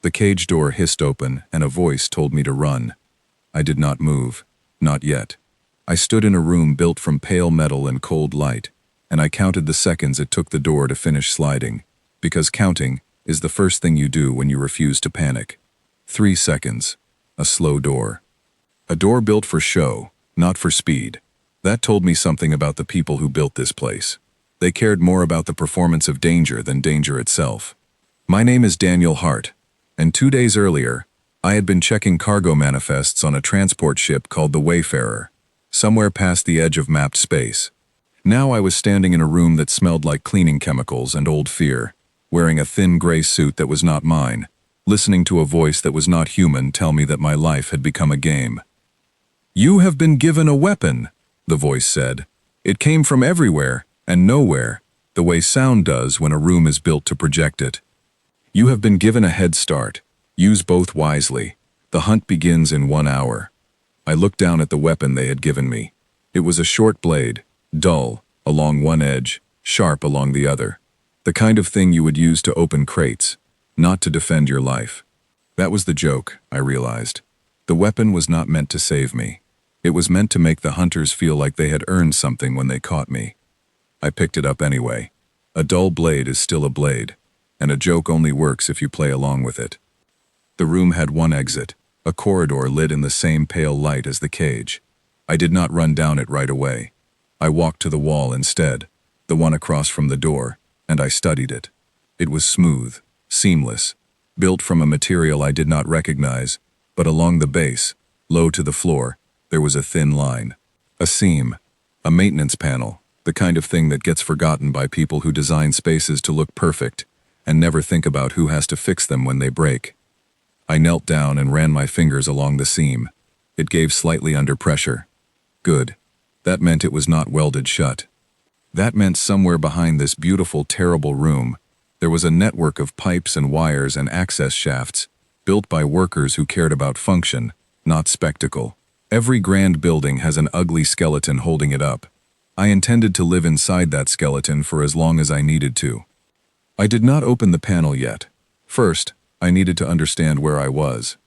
The cage door hissed open, and a voice told me to run. I did not move. Not yet. I stood in a room built from pale metal and cold light, and I counted the seconds it took the door to finish sliding, because counting is the first thing you do when you refuse to panic. 3 seconds. A slow door. A door built for show, not for speed. That told me something about the people who built this place. They cared more about the performance of danger than danger itself. My name is Daniel Hart, and 2 days earlier, I had been checking cargo manifests on a transport ship called the Wayfarer, somewhere past the edge of mapped space. Now I was standing in a room that smelled like cleaning chemicals and old fear, wearing a thin gray suit that was not mine, listening to a voice that was not human tell me that my life had become a game. "You have been given a weapon," the voice said. It came from everywhere and nowhere, the way sound does when a room is built to project it. "You have been given a head start. Use both wisely. The hunt begins in 1 hour." I looked down at the weapon they had given me. It was a short blade, dull along one edge, sharp along the other. The kind of thing you would use to open crates, not to defend your life. That was the joke, I realized. The weapon was not meant to save me. It was meant to make the hunters feel like they had earned something when they caught me. I picked it up anyway. A dull blade is still a blade, and a joke only works if you play along with it. The room had one exit, a corridor lit in the same pale light as the cage. I did not run down it right away. I walked to the wall instead, the one across from the door, and I studied it. It was smooth, seamless, built from a material I did not recognize, but along the base, low to the floor, there was a thin line. A seam. A maintenance panel, the kind of thing that gets forgotten by people who design spaces to look perfect and never think about who has to fix them when they break. I knelt down and ran my fingers along the seam. It gave slightly under pressure. Good. That meant it was not welded shut. That meant somewhere behind this beautiful, terrible room, there was a network of pipes and wires and access shafts, built by workers who cared about function, not spectacle. Every grand building has an ugly skeleton holding it up. I intended to live inside that skeleton for as long as I needed to. I did not open the panel yet. First, I needed to understand where I was.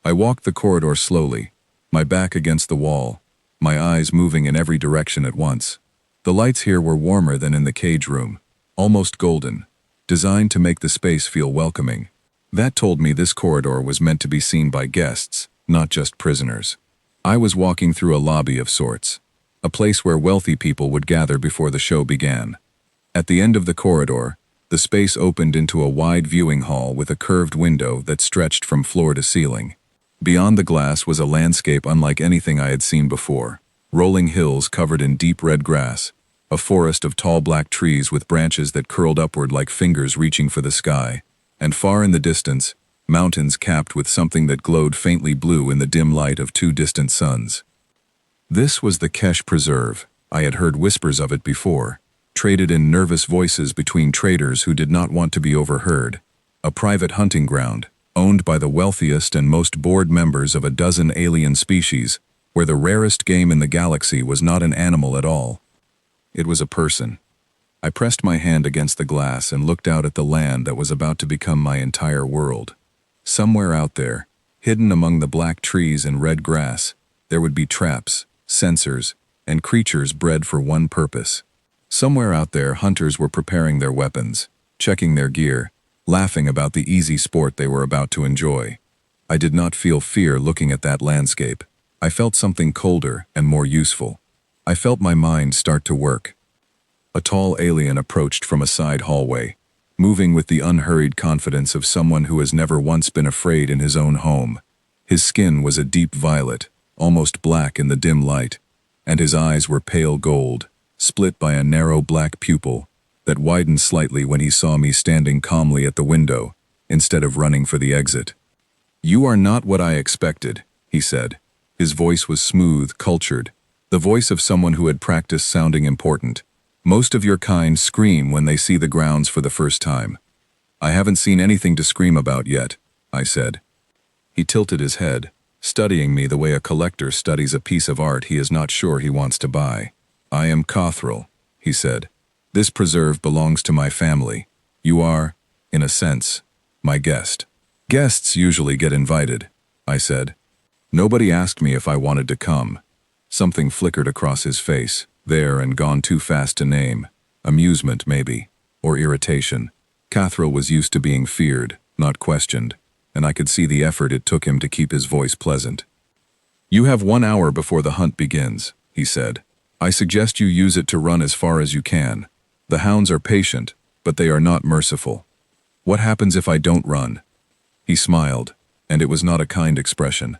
I walked the corridor slowly, my back against the wall, my eyes moving in every direction at once. The lights here were warmer than in the cage room, almost golden, designed to make the space feel welcoming. That told me this corridor was meant to be seen by guests, not just prisoners. I was walking through a lobby of sorts, a place where wealthy people would gather before the show began. At the end of the corridor, the space opened into a wide viewing hall with a curved window that stretched from floor to ceiling. Beyond the glass was a landscape unlike anything I had seen before. Rolling hills covered in deep red grass, a forest of tall black trees with branches that curled upward like fingers reaching for the sky, and far in the distance, mountains capped with something that glowed faintly blue in the dim light of 2 distant suns. This was the Kesh Preserve. I had heard whispers of it before, traded in nervous voices between traders who did not want to be overheard. A private hunting ground, owned by the wealthiest and most bored members of a dozen alien species, where the rarest game in the galaxy was not an animal at all. It was a person. I pressed my hand against the glass and looked out at the land that was about to become my entire world. Somewhere out there, hidden among the black trees and red grass, there would be traps, sensors, and creatures bred for one purpose. Somewhere out there, hunters were preparing their weapons, checking their gear, laughing about the easy sport they were about to enjoy. I did not feel fear looking at that landscape. I felt something colder and more useful. I felt my mind start to work. A tall alien approached from a side hallway, moving with the unhurried confidence of someone who has never once been afraid in his own home. His skin was a deep violet, almost black in the dim light, and his eyes were pale gold, split by a narrow black pupil that widened slightly when he saw me standing calmly at the window, instead of running for the exit. "You are not what I expected," he said. His voice was smooth, cultured, the voice of someone who had practiced sounding important. "Most of your kind scream when they see the grounds for the first time." "I haven't seen anything to scream about yet," I said. He tilted his head, studying me the way a collector studies a piece of art he is not sure he wants to buy. "I am Cothrell," he said. "This preserve belongs to my family. You are, in a sense, my guest." Guests usually get invited, I said. Nobody asked me if I wanted to come. Something flickered across his face, there and gone too fast to name. Amusement, maybe. Or irritation. Cathril was used to being feared, not questioned, and I could see the effort it took him to keep his voice pleasant. You have 1 hour before the hunt begins, he said. I suggest you use it to run as far as you can. The hounds are patient, but they are not merciful. What happens if I don't run? He smiled, and it was not a kind expression.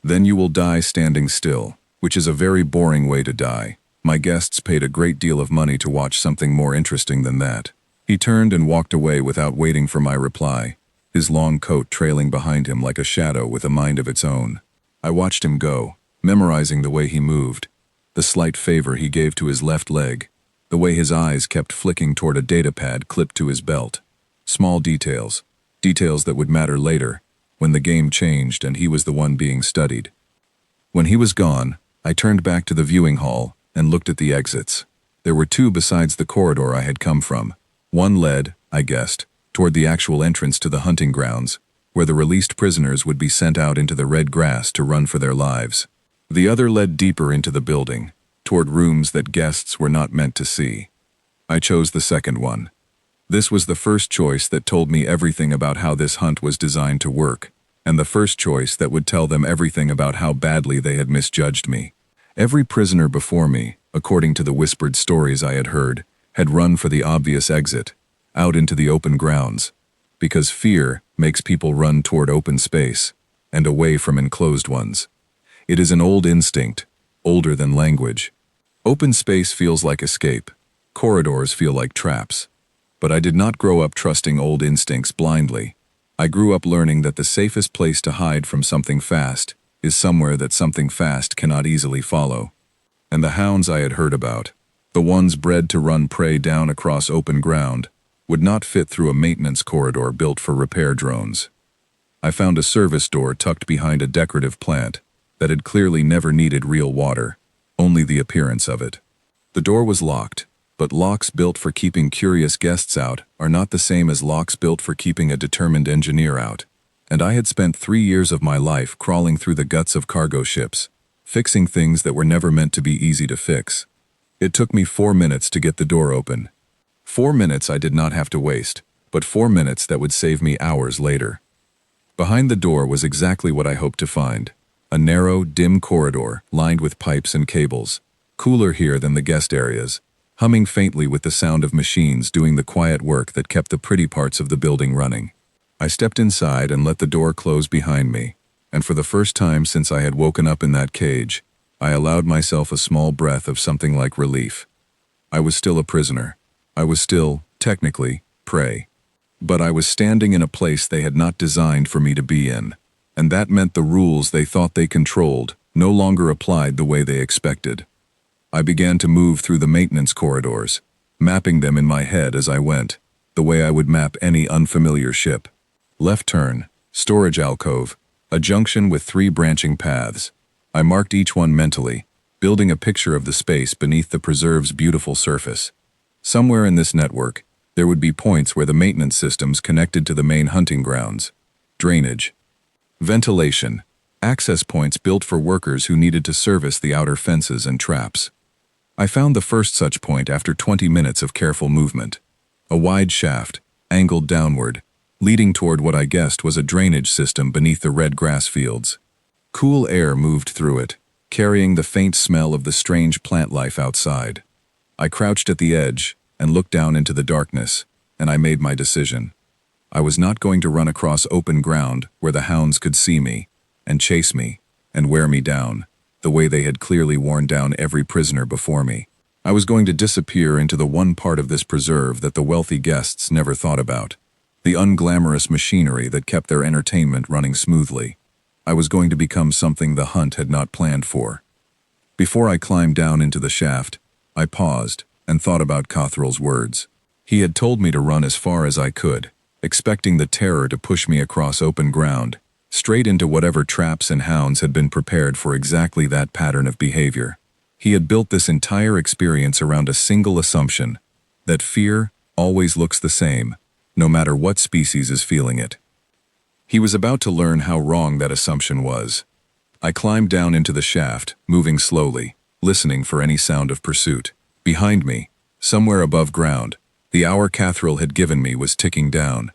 Then you will die standing still, which is a very boring way to die. My guests paid a great deal of money to watch something more interesting than that. He turned and walked away without waiting for my reply, his long coat trailing behind him like a shadow with a mind of its own. I watched him go, memorizing the way he moved, the slight favor he gave to his left leg, the way his eyes kept flicking toward a datapad clipped to his belt. Small details that would matter later, when the game changed and he was the one being studied. When he was gone, I turned back to the viewing hall and looked at the exits. There were 2 besides the corridor I had come from. One led, I guessed, toward the actual entrance to the hunting grounds, where the released prisoners would be sent out into the red grass to run for their lives. The other led deeper into the building, toward rooms that guests were not meant to see. I chose the second one. This was the first choice that told me everything about how this hunt was designed to work, and the first choice that would tell them everything about how badly they had misjudged me. Every prisoner before me, according to the whispered stories I had heard, had run for the obvious exit, out into the open grounds, because fear makes people run toward open space, and away from enclosed ones. It is an old instinct, older than language. Open space feels like escape. Corridors feel like traps. But I did not grow up trusting old instincts blindly. I grew up learning that the safest place to hide from something fast is somewhere that something fast cannot easily follow. And the hounds I had heard about, the ones bred to run prey down across open ground, would not fit through a maintenance corridor built for repair drones. I found a service door tucked behind a decorative plant that had clearly never needed real water, only the appearance of it. The door was locked. But locks built for keeping curious guests out are not the same as locks built for keeping a determined engineer out. And I had spent 3 years of my life crawling through the guts of cargo ships, fixing things that were never meant to be easy to fix. It took me 4 minutes to get the door open. 4 minutes I did not have to waste, but 4 minutes that would save me hours later. Behind the door was exactly what I hoped to find. A narrow, dim corridor lined with pipes and cables. Cooler here than the guest areas, humming faintly with the sound of machines doing the quiet work that kept the pretty parts of the building running. I stepped inside and let the door close behind me, and for the first time since I had woken up in that cage, I allowed myself a small breath of something like relief. I was still a prisoner. I was still, technically, prey. But I was standing in a place they had not designed for me to be in, and that meant the rules they thought they controlled no longer applied the way they expected. I began to move through the maintenance corridors, mapping them in my head as I went, the way I would map any unfamiliar ship. Left turn, storage alcove, a junction with 3 branching paths. I marked each one mentally, building a picture of the space beneath the preserve's beautiful surface. Somewhere in this network, there would be points where the maintenance systems connected to the main hunting grounds. Drainage. Ventilation. Access points built for workers who needed to service the outer fences and traps. I found the first such point after 20 minutes of careful movement. A wide shaft, angled downward, leading toward what I guessed was a drainage system beneath the red grass fields. Cool air moved through it, carrying the faint smell of the strange plant life outside. I crouched at the edge and looked down into the darkness, and I made my decision. I was not going to run across open ground where the hounds could see me, and chase me, and wear me down, the way they had clearly worn down every prisoner before me. I was going to disappear into the one part of this preserve that the wealthy guests never thought about, the unglamorous machinery that kept their entertainment running smoothly. I was going to become something the hunt had not planned for. Before I climbed down into the shaft, I paused and thought about Cathril's words. He had told me to run as far as I could, expecting the terror to push me across open ground, straight into whatever traps and hounds had been prepared for exactly that pattern of behavior. He had built this entire experience around a single assumption, that fear always looks the same, no matter what species is feeling it. He was about to learn how wrong that assumption was. I climbed down into the shaft, moving slowly, listening for any sound of pursuit. Behind me, somewhere above ground, the hour Cathril had given me was ticking down.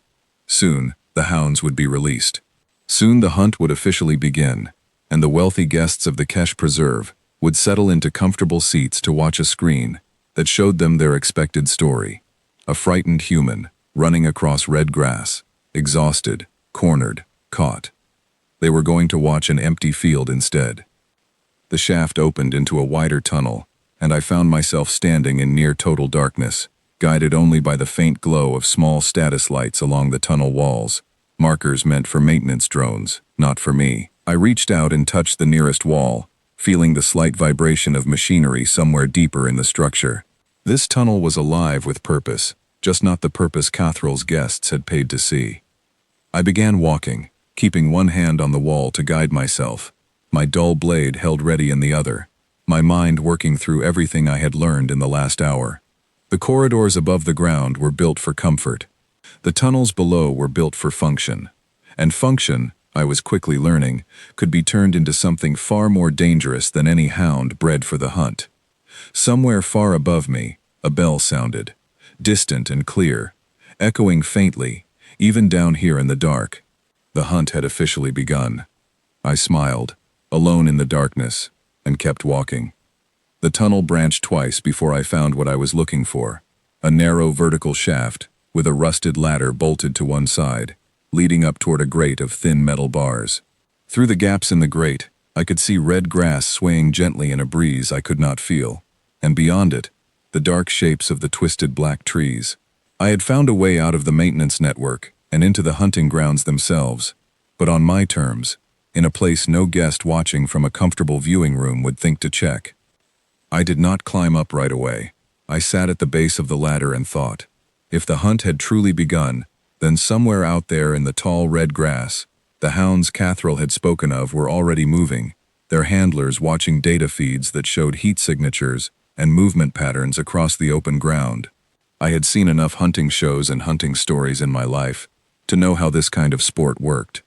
Soon, the hounds would be released. Soon the hunt would officially begin, and the wealthy guests of the Kesh Preserve would settle into comfortable seats to watch a screen that showed them their expected story. A frightened human, running across red grass, exhausted, cornered, caught. They were going to watch an empty field instead. The shaft opened into a wider tunnel, and I found myself standing in near total darkness, guided only by the faint glow of small status lights along the tunnel walls, markers meant for maintenance drones, not for me. I reached out and touched the nearest wall, feeling the slight vibration of machinery somewhere deeper in the structure. This tunnel was alive with purpose, just not the purpose Cathril's guests had paid to see. I began walking, keeping one hand on the wall to guide myself, my dull blade held ready in the other, my mind working through everything I had learned in the last hour. The corridors above the ground were built for comfort. The tunnels below were built for function. And function, I was quickly learning, could be turned into something far more dangerous than any hound bred for the hunt. Somewhere far above me, a bell sounded, distant and clear, echoing faintly, even down here in the dark. The hunt had officially begun. I smiled, alone in the darkness, and kept walking. The tunnel branched twice before I found what I was looking for, a narrow vertical shaft with a rusted ladder bolted to one side, leading up toward a grate of thin metal bars. Through the gaps in the grate, I could see red grass swaying gently in a breeze I could not feel, and beyond it, the dark shapes of the twisted black trees. I had found a way out of the maintenance network and into the hunting grounds themselves, but on my terms, in a place no guest watching from a comfortable viewing room would think to check. I did not climb up right away. I sat at the base of the ladder and thought. If the hunt had truly begun, then somewhere out there in the tall red grass, the hounds Cathril had spoken of were already moving, their handlers watching data feeds that showed heat signatures and movement patterns across the open ground. I had seen enough hunting shows and hunting stories in my life to know how this kind of sport worked.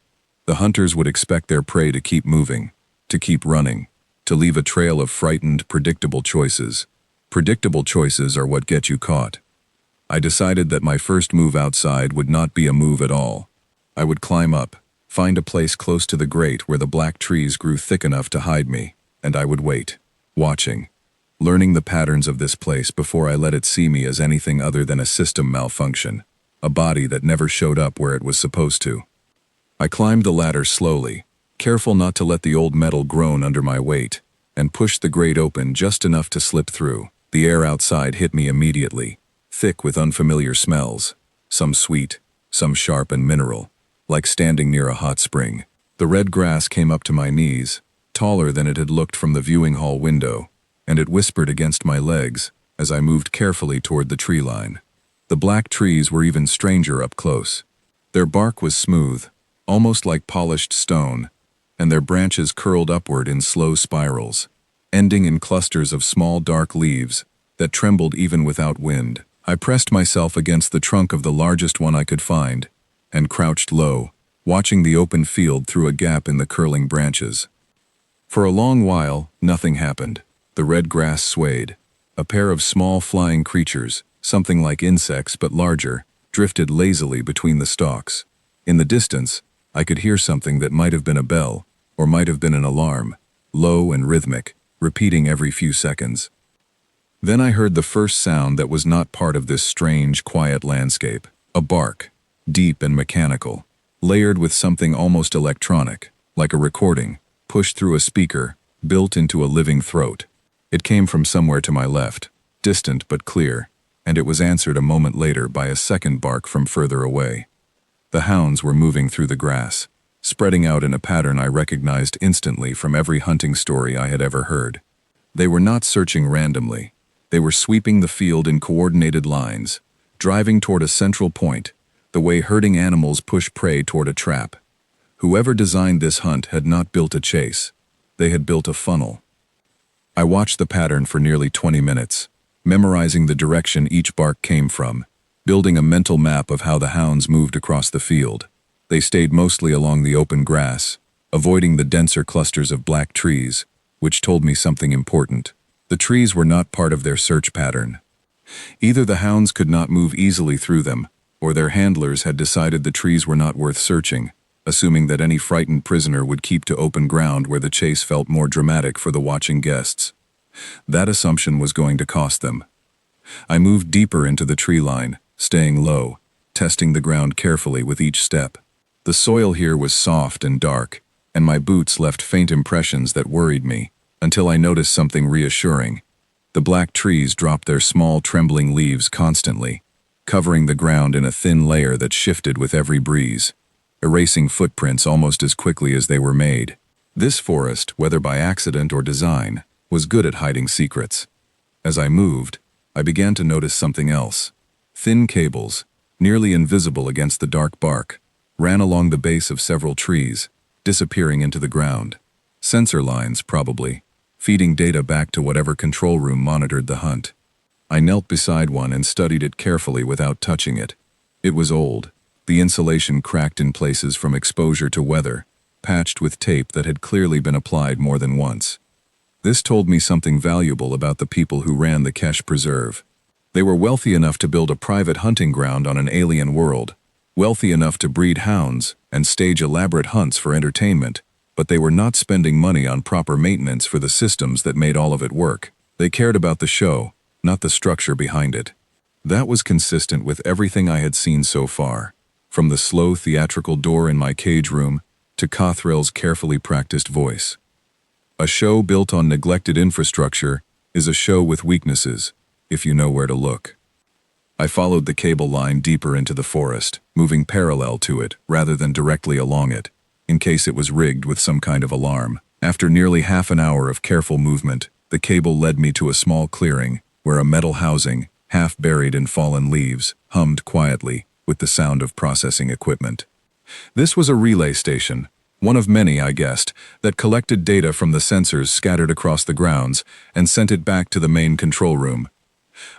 The hunters would expect their prey to keep moving, to keep running, to leave a trail of frightened, predictable choices. Predictable choices are what get you caught. I decided that my first move outside would not be a move at all. I would climb up, find a place close to the grate where the black trees grew thick enough to hide me, and I would wait, watching, learning the patterns of this place before I let it see me as anything other than a system malfunction, a body that never showed up where it was supposed to. I climbed the ladder slowly, careful not to let the old metal groan under my weight, and pushed the grate open just enough to slip through. The air outside hit me immediately, thick with unfamiliar smells, some sweet, some sharp and mineral, like standing near a hot spring. The red grass came up to my knees, taller than it had looked from the viewing hall window, and it whispered against my legs as I moved carefully toward the tree line. The black trees were even stranger up close. Their bark was smooth, almost like polished stone, and their branches curled upward in slow spirals, ending in clusters of small dark leaves that trembled even without wind. I pressed myself against the trunk of the largest one I could find, and crouched low, watching the open field through a gap in the curling branches. For a long while, nothing happened. The red grass swayed. A pair of small flying creatures, something like insects but larger, drifted lazily between the stalks. In the distance, I could hear something that might have been a bell, or might have been an alarm, low and rhythmic, repeating every few seconds. Then I heard the first sound that was not part of this strange, quiet landscape. A bark, deep and mechanical, layered with something almost electronic, like a recording, pushed through a speaker, built into a living throat. It came from somewhere to my left, distant but clear, and it was answered a moment later by a second bark from further away. The hounds were moving through the grass, spreading out in a pattern I recognized instantly from every hunting story I had ever heard. They were not searching randomly. They were sweeping the field in coordinated lines, driving toward a central point, the way herding animals push prey toward a trap. Whoever designed this hunt had not built a chase. They had built a funnel. I watched the pattern for nearly 20 minutes, memorizing the direction each bark came from, building a mental map of how the hounds moved across the field. They stayed mostly along the open grass, avoiding the denser clusters of black trees, which told me something important. The trees were not part of their search pattern. Either the hounds could not move easily through them, or their handlers had decided the trees were not worth searching, assuming that any frightened prisoner would keep to open ground where the chase felt more dramatic for the watching guests. That assumption was going to cost them. I moved deeper into the tree line, staying low, testing the ground carefully with each step. The soil here was soft and dark, and my boots left faint impressions that worried me, until I noticed something reassuring. The black trees dropped their small, trembling leaves constantly, covering the ground in a thin layer that shifted with every breeze, erasing footprints almost as quickly as they were made. This forest, whether by accident or design, was good at hiding secrets. As I moved, I began to notice something else. Thin cables, nearly invisible against the dark bark, ran along the base of several trees, disappearing into the ground. Sensor lines, probably, feeding data back to whatever control room monitored the hunt. I knelt beside one and studied it carefully without touching it. It was old, the insulation cracked in places from exposure to weather, patched with tape that had clearly been applied more than once. This told me something valuable about the people who ran the Kesh Preserve. They were wealthy enough to build a private hunting ground on an alien world, wealthy enough to breed hounds and stage elaborate hunts for entertainment, but they were not spending money on proper maintenance for the systems that made all of it work. They cared about the show, not the structure behind it. That was consistent with everything I had seen so far, from the slow theatrical door in my cage room to Cothrill's carefully practiced voice. A show built on neglected infrastructure is a show with weaknesses, if you know where to look. I followed the cable line deeper into the forest, moving parallel to it rather than directly along it, in case it was rigged with some kind of alarm. After nearly half an hour of careful movement, the cable led me to a small clearing where a metal housing, half buried in fallen leaves, hummed quietly with the sound of processing equipment. This was a relay station, one of many, I guessed, that collected data from the sensors scattered across the grounds and sent it back to the main control room.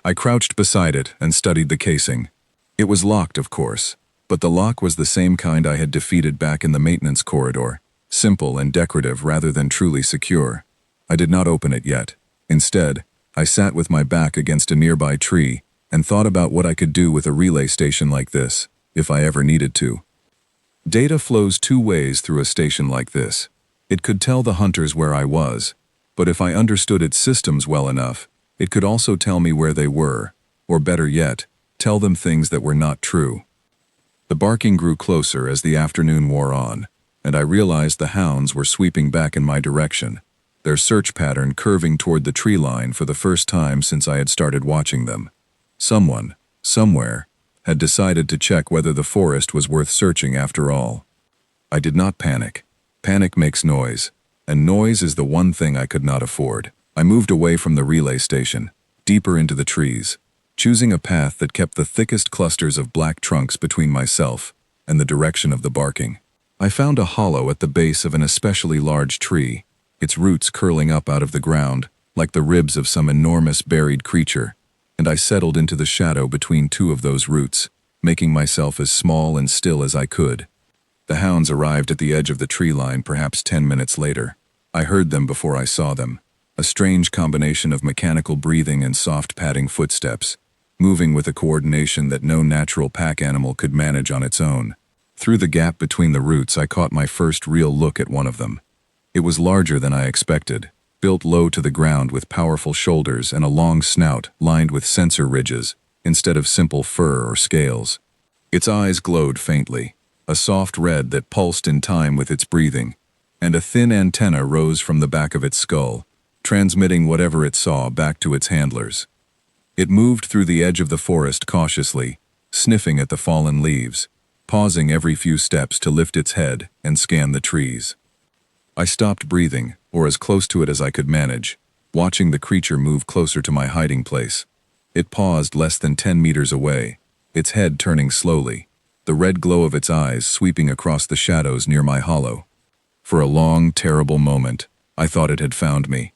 I crouched beside it and studied the casing. It was locked, of course, but the lock was the same kind I had defeated back in the maintenance corridor, simple and decorative rather than truly secure. I did not open it yet. Instead, I sat with my back against a nearby tree and thought about what I could do with a relay station like this, if I ever needed to. Data flows two ways through a station like this. It could tell the hunters where I was, but if I understood its systems well enough, it could also tell me where they were, or better yet, tell them things that were not true. The barking grew closer as the afternoon wore on, and I realized the hounds were sweeping back in my direction, their search pattern curving toward the tree line for the first time since I had started watching them. Someone, somewhere, had decided to check whether the forest was worth searching after all. I did not panic. Panic makes noise, and noise is the one thing I could not afford. I moved away from the relay station, deeper into the trees, choosing a path that kept the thickest clusters of black trunks between myself and the direction of the barking. I found a hollow at the base of an especially large tree, its roots curling up out of the ground, like the ribs of some enormous buried creature, and I settled into the shadow between two of those roots, making myself as small and still as I could. The hounds arrived at the edge of the tree line perhaps 10 minutes later. I heard them before I saw them, a strange combination of mechanical breathing and soft padding footsteps, moving with a coordination that no natural pack animal could manage on its own. Through the gap between the roots, I caught my first real look at one of them. It was larger than I expected, built low to the ground with powerful shoulders and a long snout lined with sensor ridges instead of simple fur or scales. Its eyes glowed faintly, a soft red that pulsed in time with its breathing, and a thin antenna rose from the back of its skull, transmitting whatever it saw back to its handlers. It moved through the edge of the forest cautiously, sniffing at the fallen leaves, pausing every few steps to lift its head and scan the trees. I stopped breathing, or as close to it as I could manage, watching the creature move closer to my hiding place. It paused less than 10 meters away, its head turning slowly, the red glow of its eyes sweeping across the shadows near my hollow. For a long, terrible moment, I thought it had found me.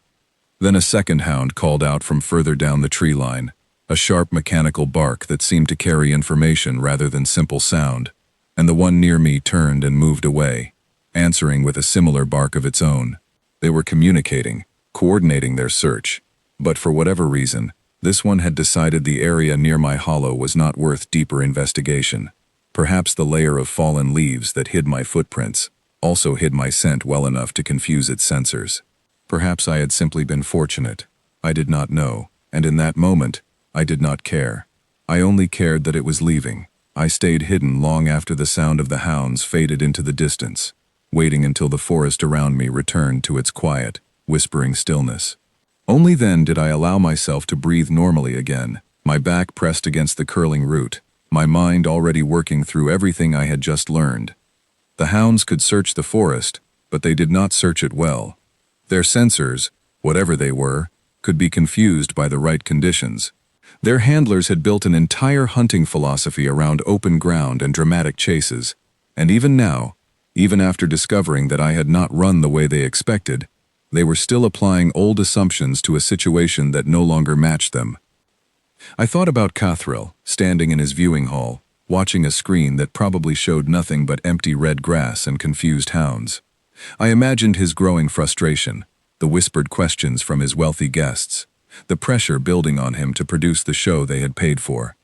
Then a second hound called out from further down the tree line, a sharp mechanical bark that seemed to carry information rather than simple sound. and the one near me turned and moved away, answering with a similar bark of its own. They were communicating, coordinating their search, but for whatever reason, this one had decided the area near my hollow was not worth deeper investigation. Perhaps the layer of fallen leaves that hid my footprints also hid my scent well enough to confuse its sensors. Perhaps I had simply been fortunate. I did not know, and in that moment, I did not care. I only cared that it was leaving. I stayed hidden long after the sound of the hounds faded into the distance, waiting until the forest around me returned to its quiet, whispering stillness. Only then did I allow myself to breathe normally again, my back pressed against the curling root, my mind already working through everything I had just learned. The hounds could search the forest, but they did not search it well. Their sensors, whatever they were, could be confused by the right conditions. Their handlers had built an entire hunting philosophy around open ground and dramatic chases, and even now, even after discovering that I had not run the way they expected, they were still applying old assumptions to a situation that no longer matched them. I thought about Cathril, standing in his viewing hall, watching a screen that probably showed nothing but empty red grass and confused hounds. I imagined his growing frustration, the whispered questions from his wealthy guests, the pressure building on him to produce the show they had paid for.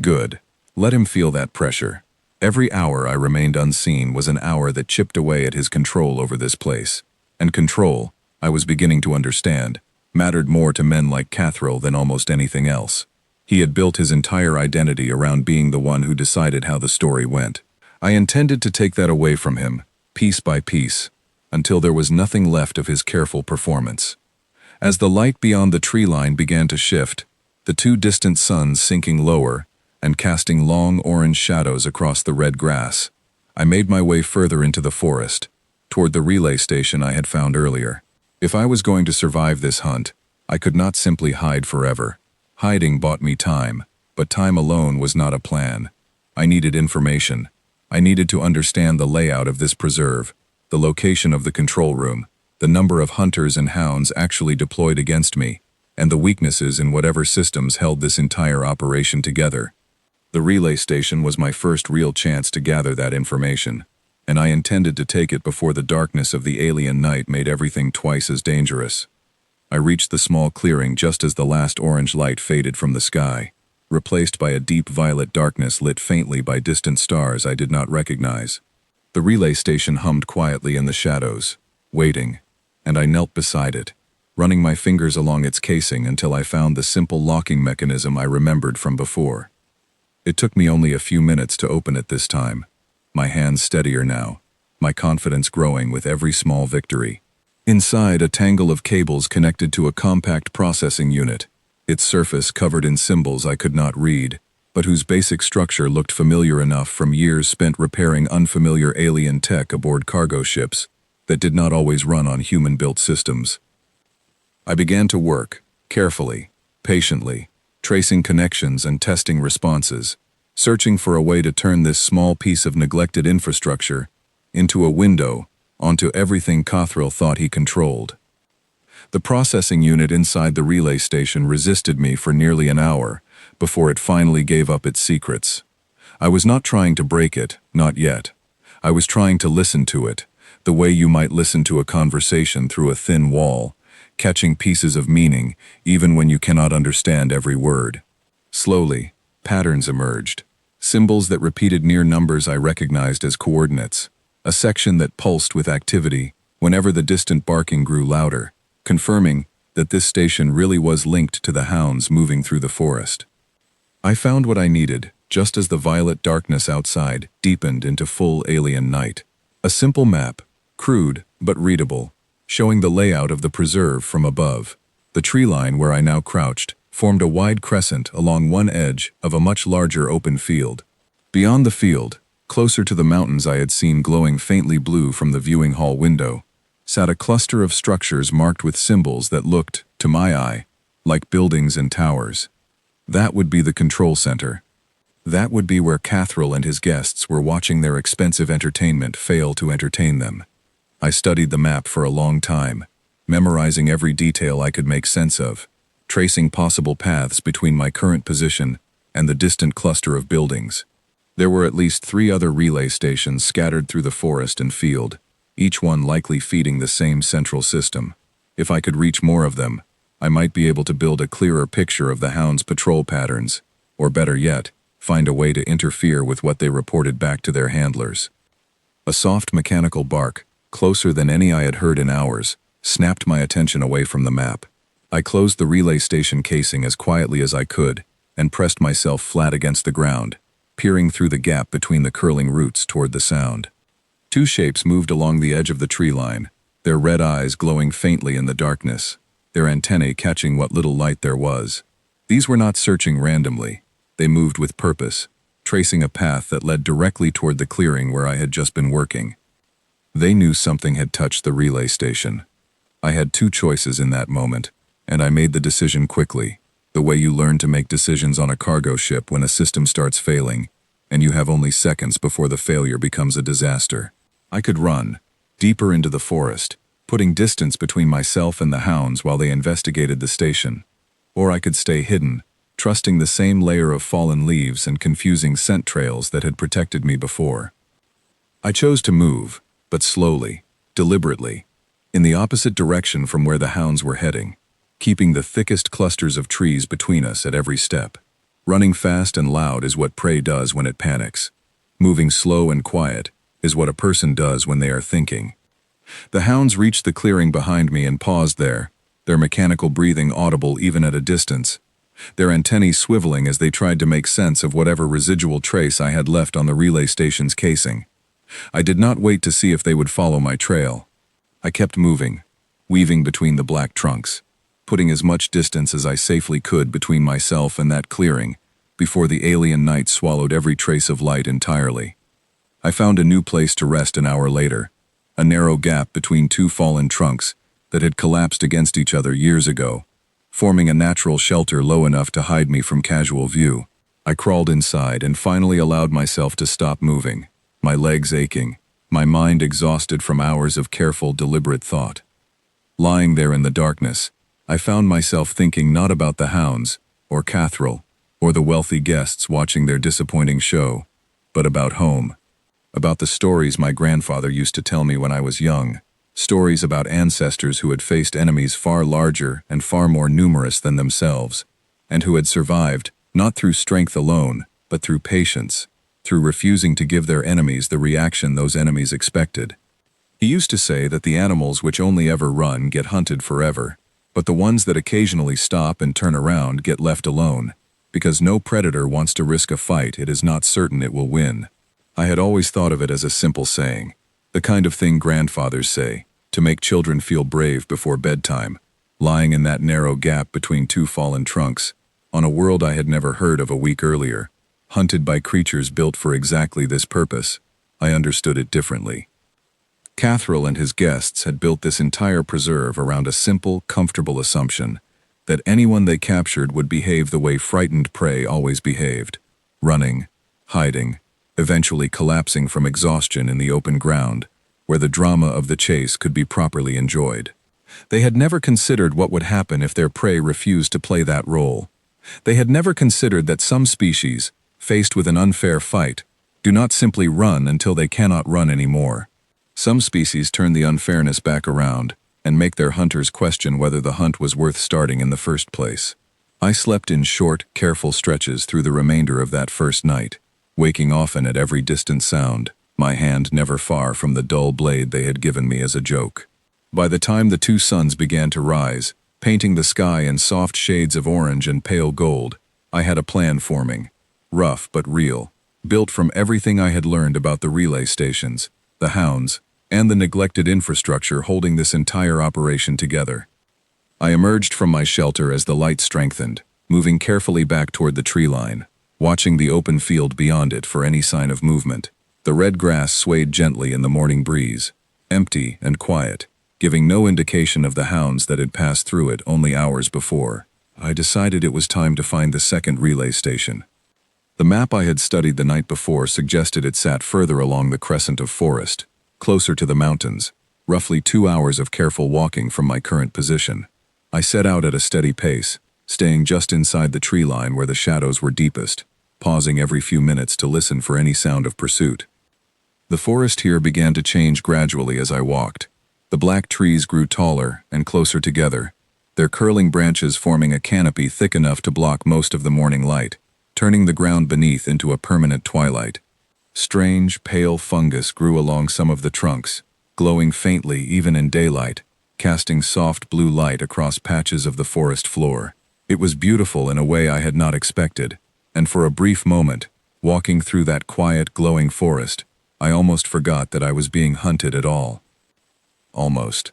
Good. Let him feel that pressure. Every hour I remained unseen was an hour that chipped away at his control over this place. And control, I was beginning to understand, mattered more to men like Cathril than almost anything else. He had built his entire identity around being the one who decided how the story went. I intended to take that away from him, piece by piece, until there was nothing left of his careful performance. As the light beyond the tree line began to shift, the two distant suns sinking lower and casting long orange shadows across the red grass, I made my way further into the forest, toward the relay station I had found earlier. If I was going to survive this hunt, I could not simply hide forever. Hiding bought me time, but time alone was not a plan. I needed information. I needed to understand the layout of this preserve, the location of the control room, the number of hunters and hounds actually deployed against me, and the weaknesses in whatever systems held this entire operation together. The relay station was my first real chance to gather that information, and I intended to take it before the darkness of the alien night made everything twice as dangerous. I reached the small clearing just as the last orange light faded from the sky, replaced by a deep violet darkness lit faintly by distant stars I did not recognize. The relay station hummed quietly in the shadows, waiting, and I knelt beside it, running my fingers along its casing until I found the simple locking mechanism I remembered from before. It took me only a few minutes to open it this time, my hands steadier now, my confidence growing with every small victory. Inside, a tangle of cables connected to a compact processing unit, its surface covered in symbols I could not read, but whose basic structure looked familiar enough from years spent repairing unfamiliar alien tech aboard cargo ships that did not always run on human-built systems. I began to work, carefully, patiently, tracing connections and testing responses, searching for a way to turn this small piece of neglected infrastructure into a window onto everything Cathril thought he controlled. The processing unit inside the relay station resisted me for nearly an hour before it finally gave up its secrets. I was not trying to break it, not yet. I was trying to listen to it, the way you might listen to a conversation through a thin wall, catching pieces of meaning even when you cannot understand every word. Slowly, patterns emerged, symbols that repeated near numbers I recognized as coordinates, a section that pulsed with activity whenever the distant barking grew louder, confirming that this station really was linked to the hounds moving through the forest. I found what I needed, just as the violet darkness outside deepened into full alien night. A simple map, crude but readable, showing the layout of the preserve from above. The tree line where I now crouched formed a wide crescent along one edge of a much larger open field. Beyond the field, closer to the mountains I had seen glowing faintly blue from the viewing hall window, sat a cluster of structures marked with symbols that looked, to my eye, like buildings and towers. That would be the control center. That would be where Cathril and his guests were watching their expensive entertainment fail to entertain them. I studied the map for a long time, memorizing every detail I could make sense of, tracing possible paths between my current position and the distant cluster of buildings. There were at least 3 other relay stations scattered through the forest and field, each one likely feeding the same central system. If I could reach more of them, I might be able to build a clearer picture of the hounds' patrol patterns, or better yet, find a way to interfere with what they reported back to their handlers. A soft mechanical bark, closer than any I had heard in hours, snapped my attention away from the map. I closed the relay station casing as quietly as I could and pressed myself flat against the ground, peering through the gap between the curling roots toward the sound. 2 shapes moved along the edge of the tree line, their red eyes glowing faintly in the darkness, their antennae catching what little light there was. These were not searching randomly. They moved with purpose, tracing a path that led directly toward the clearing where I had just been working. They knew something had touched the relay station. I had 2 choices in that moment, and I made the decision quickly, the way you learn to make decisions on a cargo ship when a system starts failing, and you have only seconds before the failure becomes a disaster. I could run, deeper into the forest, putting distance between myself and the hounds while they investigated the station. Or I could stay hidden, trusting the same layer of fallen leaves and confusing scent trails that had protected me before. I chose to move, but slowly, deliberately, in the opposite direction from where the hounds were heading, keeping the thickest clusters of trees between us at every step. Running fast and loud is what prey does when it panics. Moving slow and quiet is what a person does when they are thinking. The hounds reached the clearing behind me and paused there, their mechanical breathing audible even at a distance, their antennae swiveling as they tried to make sense of whatever residual trace I had left on the relay station's casing. I did not wait to see if they would follow my trail. I kept moving, weaving between the black trunks, putting as much distance as I safely could between myself and that clearing, before the alien night swallowed every trace of light entirely. I found a new place to rest an hour later, a narrow gap between 2 fallen trunks that had collapsed against each other years ago, forming a natural shelter low enough to hide me from casual view. I crawled inside and finally allowed myself to stop moving, my legs aching, my mind exhausted from hours of careful, deliberate thought. Lying there in the darkness, I found myself thinking not about the hounds, or Catherall, or the wealthy guests watching their disappointing show, but about home. About the stories my grandfather used to tell me when I was young, stories about ancestors who had faced enemies far larger and far more numerous than themselves, and who had survived, not through strength alone, but through patience, through refusing to give their enemies the reaction those enemies expected. He used to say that the animals which only ever run get hunted forever, but the ones that occasionally stop and turn around get left alone, because no predator wants to risk a fight it is not certain it will win. I had always thought of it as a simple saying, the kind of thing grandfathers say, to make children feel brave before bedtime, lying in that narrow gap between 2 fallen trunks, on a world I had never heard of a week earlier, hunted by creatures built for exactly this purpose. I understood it differently. Catherall and his guests had built this entire preserve around a simple, comfortable assumption that anyone they captured would behave the way frightened prey always behaved, running, hiding, eventually collapsing from exhaustion in the open ground, where the drama of the chase could be properly enjoyed. They had never considered what would happen if their prey refused to play that role. They had never considered that some species, faced with an unfair fight, do not simply run until they cannot run anymore. Some species turn the unfairness back around and make their hunters question whether the hunt was worth starting in the first place. I slept in short, careful stretches through the remainder of that first night, waking often at every distant sound, my hand never far from the dull blade they had given me as a joke. By the time the 2 suns began to rise, painting the sky in soft shades of orange and pale gold, I had a plan forming, rough but real, built from everything I had learned about the relay stations, the hounds, and the neglected infrastructure holding this entire operation together. I emerged from my shelter as the light strengthened, moving carefully back toward the tree line, watching the open field beyond it for any sign of movement. The red grass swayed gently in the morning breeze, empty and quiet, giving no indication of the hounds that had passed through it only hours before. I decided it was time to find the second relay station. The map I had studied the night before suggested it sat further along the crescent of forest, closer to the mountains, roughly 2 hours of careful walking from my current position. I set out at a steady pace, staying just inside the tree line where the shadows were deepest, pausing every few minutes to listen for any sound of pursuit. The forest here began to change gradually as I walked. The black trees grew taller and closer together, their curling branches forming a canopy thick enough to block most of the morning light, turning the ground beneath into a permanent twilight. Strange, pale fungus grew along some of the trunks, glowing faintly even in daylight, casting soft blue light across patches of the forest floor. It was beautiful in a way I had not expected, and for a brief moment, walking through that quiet, glowing forest, I almost forgot that I was being hunted at all. Almost.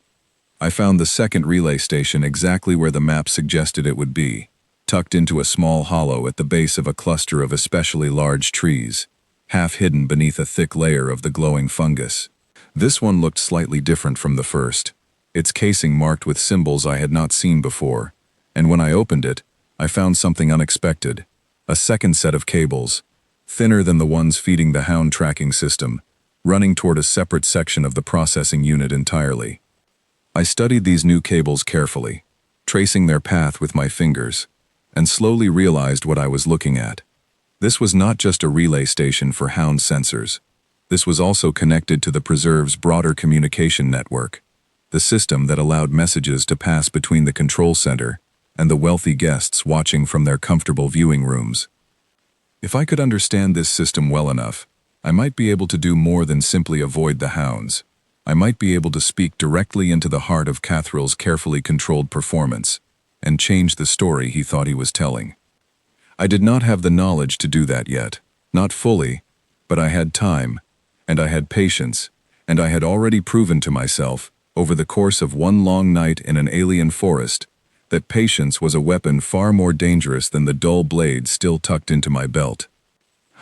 I found the second relay station exactly where the map suggested it would be, tucked into a small hollow at the base of a cluster of especially large trees, half hidden beneath a thick layer of the glowing fungus. This one looked slightly different from the first, its casing marked with symbols I had not seen before, and when I opened it, I found something unexpected, a second set of cables, thinner than the ones feeding the hound tracking system, running toward a separate section of the processing unit entirely. I studied these new cables carefully, tracing their path with my fingers, and slowly realized what I was looking at. This was not just a relay station for hound sensors. This was also connected to the preserve's broader communication network, the system that allowed messages to pass between the control center and the wealthy guests watching from their comfortable viewing rooms. If I could understand this system well enough, I might be able to do more than simply avoid the hounds. I might be able to speak directly into the heart of Cathrill's carefully controlled performance and change the story he thought he was telling. I did not have the knowledge to do that yet, not fully, but I had time, and I had patience, and I had already proven to myself, over the course of one long night in an alien forest, that patience was a weapon far more dangerous than the dull blade still tucked into my belt.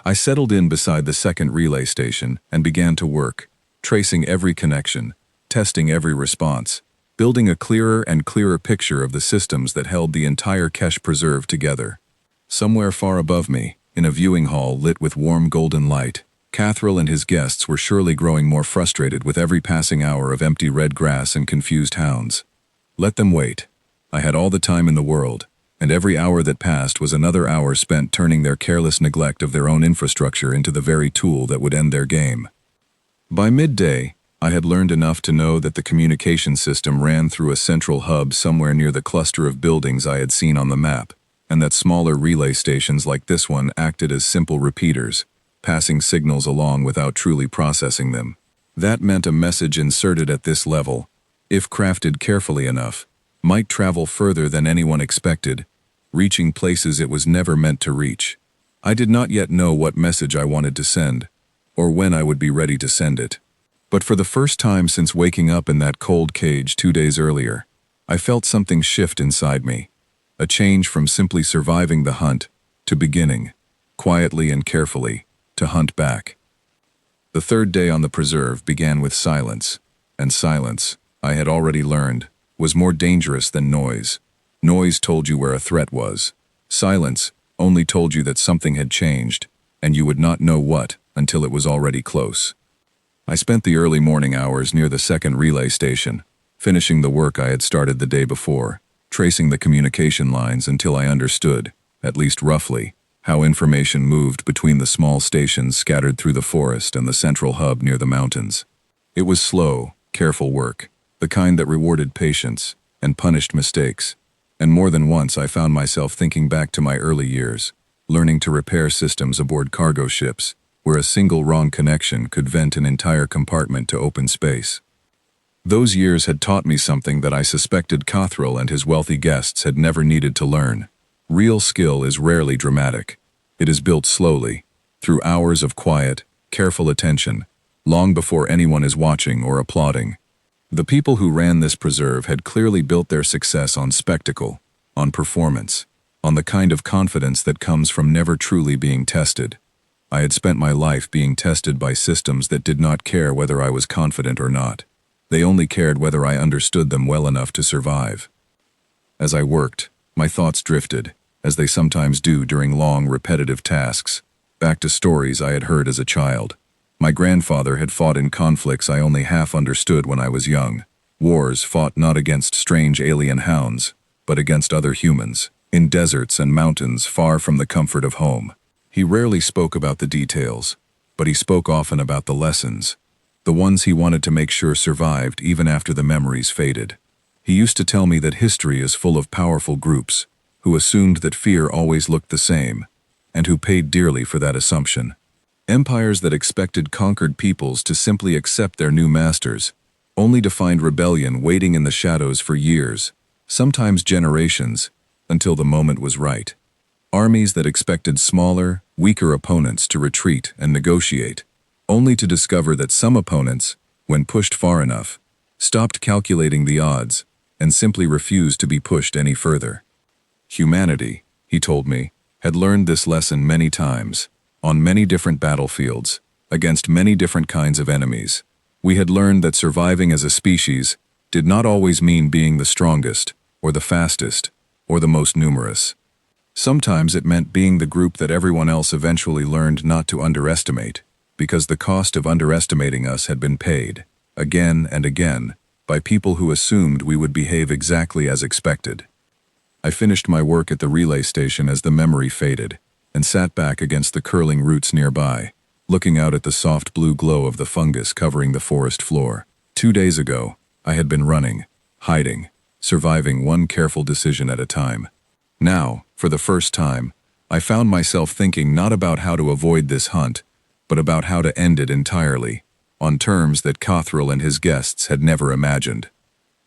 I settled in beside the second relay station and began to work, tracing every connection, testing every response, building a clearer and clearer picture of the systems that held the entire Kesh Preserve together. Somewhere far above me, in a viewing hall lit with warm golden light, Cathrill and his guests were surely growing more frustrated with every passing hour of empty red grass and confused hounds. Let them wait. I had all the time in the world, and every hour that passed was another hour spent turning their careless neglect of their own infrastructure into the very tool that would end their game. By midday, I had learned enough to know that the communication system ran through a central hub somewhere near the cluster of buildings I had seen on the map, and that smaller relay stations like this one acted as simple repeaters, passing signals along without truly processing them. That meant a message inserted at this level, if crafted carefully enough, might travel further than anyone expected, reaching places it was never meant to reach. I did not yet know what message I wanted to send, or when I would be ready to send it. But for the first time since waking up in that cold cage 2 days earlier, I felt something shift inside me, a change from simply surviving the hunt to beginning, quietly and carefully, to hunt back. The third day on the preserve began with silence, and silence, I had already learned, was more dangerous than noise. Noise told you where a threat was. Silence only told you that something had changed, and you would not know what until it was already close. I spent the early morning hours near the second relay station, finishing the work I had started the day before, tracing the communication lines until I understood, at least roughly, how information moved between the small stations scattered through the forest and the central hub near the mountains. It was slow, careful work, the kind that rewarded patience and punished mistakes, and more than once I found myself thinking back to my early years, learning to repair systems aboard cargo ships, where a single wrong connection could vent an entire compartment to open space. Those years had taught me something that I suspected Cathrill and his wealthy guests had never needed to learn. Real skill is rarely dramatic. It is built slowly, through hours of quiet, careful attention, long before anyone is watching or applauding. The people who ran this preserve had clearly built their success on spectacle, on performance, on the kind of confidence that comes from never truly being tested. I had spent my life being tested by systems that did not care whether I was confident or not. They only cared whether I understood them well enough to survive. As I worked, my thoughts drifted, as they sometimes do during long, repetitive tasks, back to stories I had heard as a child. My grandfather had fought in conflicts I only half understood when I was young. Wars fought not against strange alien hounds, but against other humans, in deserts and mountains far from the comfort of home. He rarely spoke about the details, but he spoke often about the lessons, the ones he wanted to make sure survived even after the memories faded. He used to tell me that history is full of powerful groups who assumed that fear always looked the same, and who paid dearly for that assumption. Empires that expected conquered peoples to simply accept their new masters, only to find rebellion waiting in the shadows for years, sometimes generations, until the moment was right. Armies that expected smaller, weaker opponents to retreat and negotiate, only to discover that some opponents, when pushed far enough, stopped calculating the odds and simply refused to be pushed any further. Humanity, he told me, had learned this lesson many times, on many different battlefields, against many different kinds of enemies. We had learned that surviving as a species did not always mean being the strongest, or the fastest, or the most numerous. Sometimes it meant being the group that everyone else eventually learned not to underestimate, because the cost of underestimating us had been paid, again and again, by people who assumed we would behave exactly as expected. I finished my work at the relay station as the memory faded, and sat back against the curling roots nearby, looking out at the soft blue glow of the fungus covering the forest floor. 2 days ago, I had been running, hiding, surviving one careful decision at a time. Now, for the first time, I found myself thinking not about how to avoid this hunt, but about how to end it entirely, on terms that Cothrell and his guests had never imagined.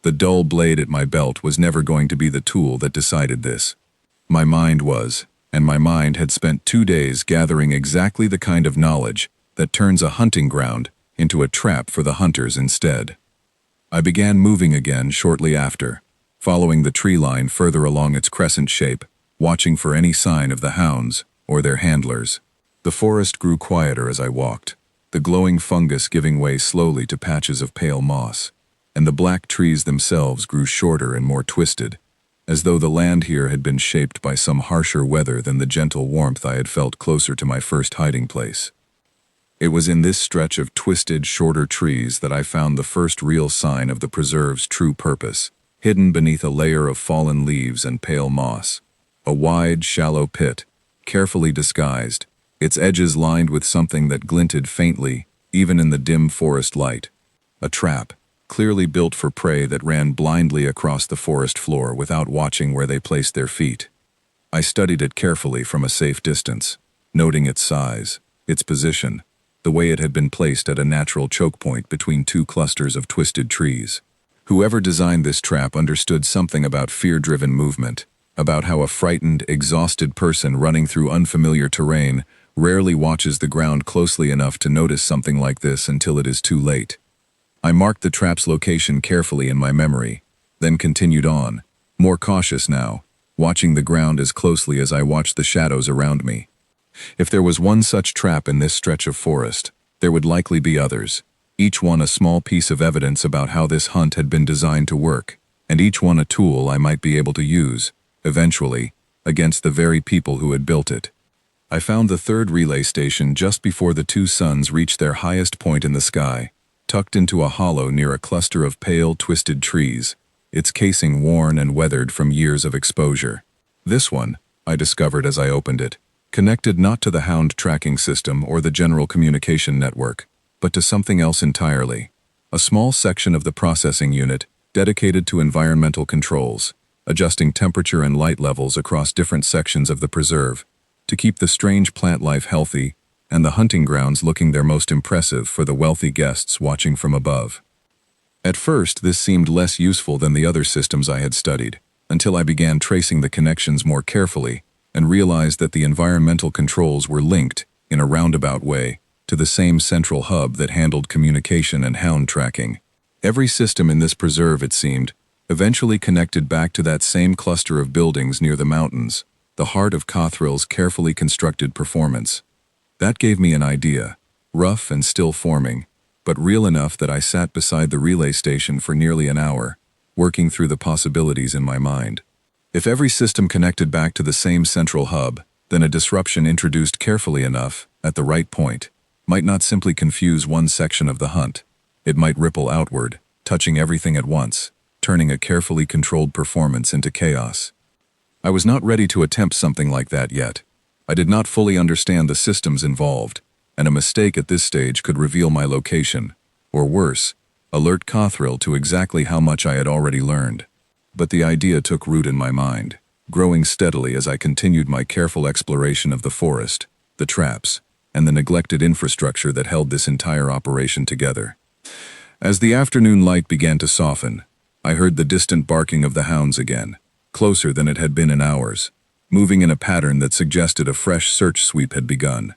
The dull blade at my belt was never going to be the tool that decided this. My mind was, and my mind had spent 2 days gathering exactly the kind of knowledge that turns a hunting ground into a trap for the hunters instead. I began moving again shortly after, following the tree line further along its crescent shape, watching for any sign of the hounds or their handlers. The forest grew quieter as I walked, the glowing fungus giving way slowly to patches of pale moss, and the black trees themselves grew shorter and more twisted, as though the land here had been shaped by some harsher weather than the gentle warmth I had felt closer to my first hiding place. It was in this stretch of twisted, shorter trees that I found the first real sign of the preserve's true purpose, hidden beneath a layer of fallen leaves and pale moss. A wide, shallow pit, carefully disguised, its edges lined with something that glinted faintly, even in the dim forest light. A trap, clearly built for prey that ran blindly across the forest floor without watching where they placed their feet. I studied it carefully from a safe distance, noting its size, its position, the way it had been placed at a natural choke point between 2 clusters of twisted trees. Whoever designed this trap understood something about fear-driven movement, about how a frightened, exhausted person running through unfamiliar terrain rarely watches the ground closely enough to notice something like this until it is too late. I marked the trap's location carefully in my memory, then continued on, more cautious now, watching the ground as closely as I watched the shadows around me. If there was one such trap in this stretch of forest, there would likely be others, each one a small piece of evidence about how this hunt had been designed to work, and each one a tool I might be able to use, eventually, against the very people who had built it. I found the third relay station just before the 2 suns reached their highest point in the sky, tucked into a hollow near a cluster of pale, twisted trees, its casing worn and weathered from years of exposure. This one, I discovered as I opened it, connected not to the hound tracking system or the general communication network, but to something else entirely. A small section of the processing unit dedicated to environmental controls, adjusting temperature and light levels across different sections of the preserve, to keep the strange plant life healthy and the hunting grounds looking their most impressive for the wealthy guests watching from above. At first, this seemed less useful than the other systems I had studied, until I began tracing the connections more carefully and realized that the environmental controls were linked, in a roundabout way, to the same central hub that handled communication and hound tracking. Every system in this preserve, it seemed, eventually connected back to that same cluster of buildings near the mountains, the heart of Cothrell's carefully constructed performance. That gave me an idea, rough and still forming, but real enough that I sat beside the relay station for nearly an hour, working through the possibilities in my mind. If every system connected back to the same central hub, then a disruption introduced carefully enough, at the right point, might not simply confuse one section of the hunt. It might ripple outward, touching everything at once, turning a carefully controlled performance into chaos. I was not ready to attempt something like that yet. I did not fully understand the systems involved, and a mistake at this stage could reveal my location, or worse, alert Cothril to exactly how much I had already learned. But the idea took root in my mind, growing steadily as I continued my careful exploration of the forest, the traps, and the neglected infrastructure that held this entire operation together. As the afternoon light began to soften, I heard the distant barking of the hounds again, closer than it had been in hours, moving in a pattern that suggested a fresh search sweep had begun.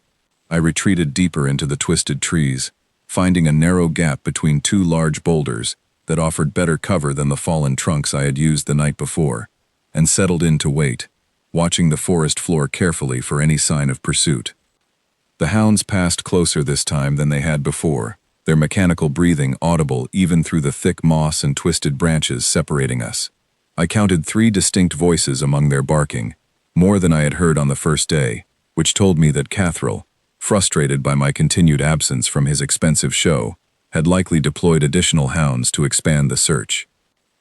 I retreated deeper into the twisted trees, finding a narrow gap between two large boulders that offered better cover than the fallen trunks I had used the night before, and settled in to wait, watching the forest floor carefully for any sign of pursuit. The hounds passed closer this time than they had before, their mechanical breathing audible even through the thick moss and twisted branches separating us. I counted 3 distinct voices among their barking, more than I had heard on the first day, which told me that Cothril, frustrated by my continued absence from his expensive show, had likely deployed additional hounds to expand the search.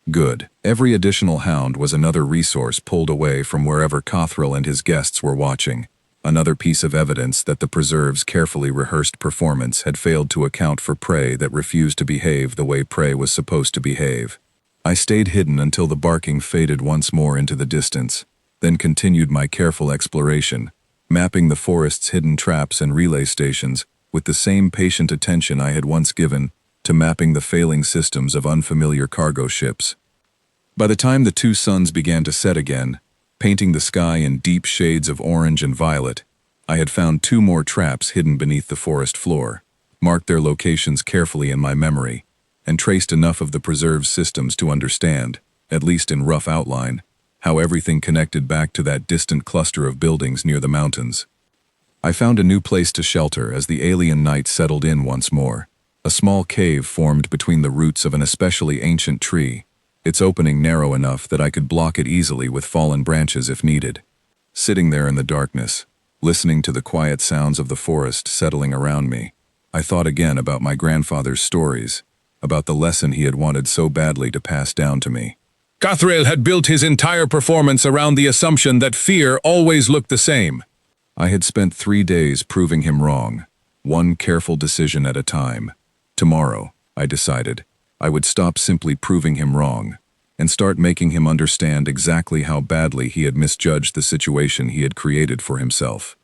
Good. Every additional hound was another resource pulled away from wherever Cothril and his guests were watching, another piece of evidence that the preserve's carefully rehearsed performance had failed to account for prey that refused to behave the way prey was supposed to behave. I stayed hidden until the barking faded once more into the distance, then continued my careful exploration, mapping the forest's hidden traps and relay stations with the same patient attention I had once given to mapping the failing systems of unfamiliar cargo ships. By the time the 2 suns began to set again, painting the sky in deep shades of orange and violet, I had found 2 more traps hidden beneath the forest floor, marked their locations carefully in my memory, and traced enough of the preserve's systems to understand, at least in rough outline, how everything connected back to that distant cluster of buildings near the mountains. I found a new place to shelter as the alien night settled in once more. A small cave formed between the roots of an especially ancient tree, its opening narrow enough that I could block it easily with fallen branches if needed. Sitting there in the darkness, listening to the quiet sounds of the forest settling around me, I thought again about my grandfather's stories, about the lesson he had wanted so badly to pass down to me. Cothril had built his entire performance around the assumption that fear always looked the same. I had spent 3 days proving him wrong, one careful decision at a time. Tomorrow, I decided, I would stop simply proving him wrong and start making him understand exactly how badly he had misjudged the situation he had created for himself.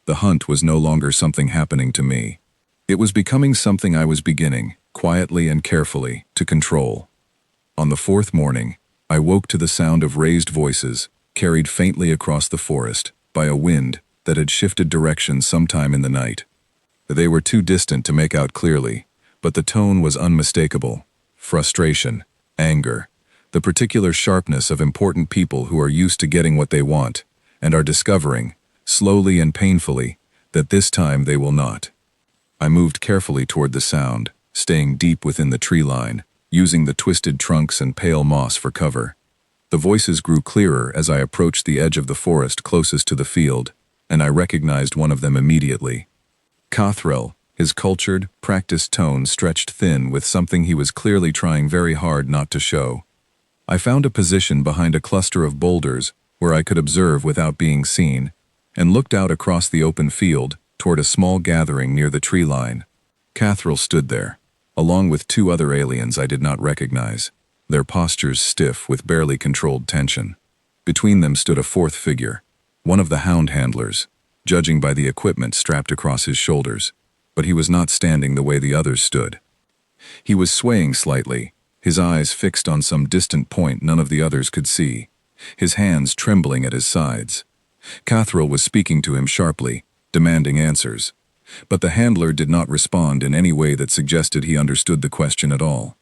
The hunt was no longer something happening to me. It was becoming something I was beginning, quietly and carefully, to control. On the 4th morning, I woke to the sound of raised voices, carried faintly across the forest by a wind that had shifted direction sometime in the night. They were too distant to make out clearly, but the tone was unmistakable. Frustration, anger, the particular sharpness of important people who are used to getting what they want and are discovering, slowly and painfully, that this time they will not. I moved carefully toward the sound, staying deep within the tree line, using the twisted trunks and pale moss for cover. The voices grew clearer as I approached the edge of the forest closest to the field, and I recognized one of them immediately. Cothril, his cultured, practiced tone stretched thin with something he was clearly trying very hard not to show. I found a position behind a cluster of boulders where I could observe without being seen, and looked out across the open field toward a small gathering near the tree line. Cothril stood there, along with 2 other aliens I did not recognize, their postures stiff with barely controlled tension. Between them stood a 4th figure, one of the hound handlers, judging by the equipment strapped across his shoulders, but he was not standing the way the others stood. He was swaying slightly, his eyes fixed on some distant point none of the others could see, his hands trembling at his sides. Cothril was speaking to him sharply, demanding answers, but the handler did not respond in any way that suggested he understood the question at all.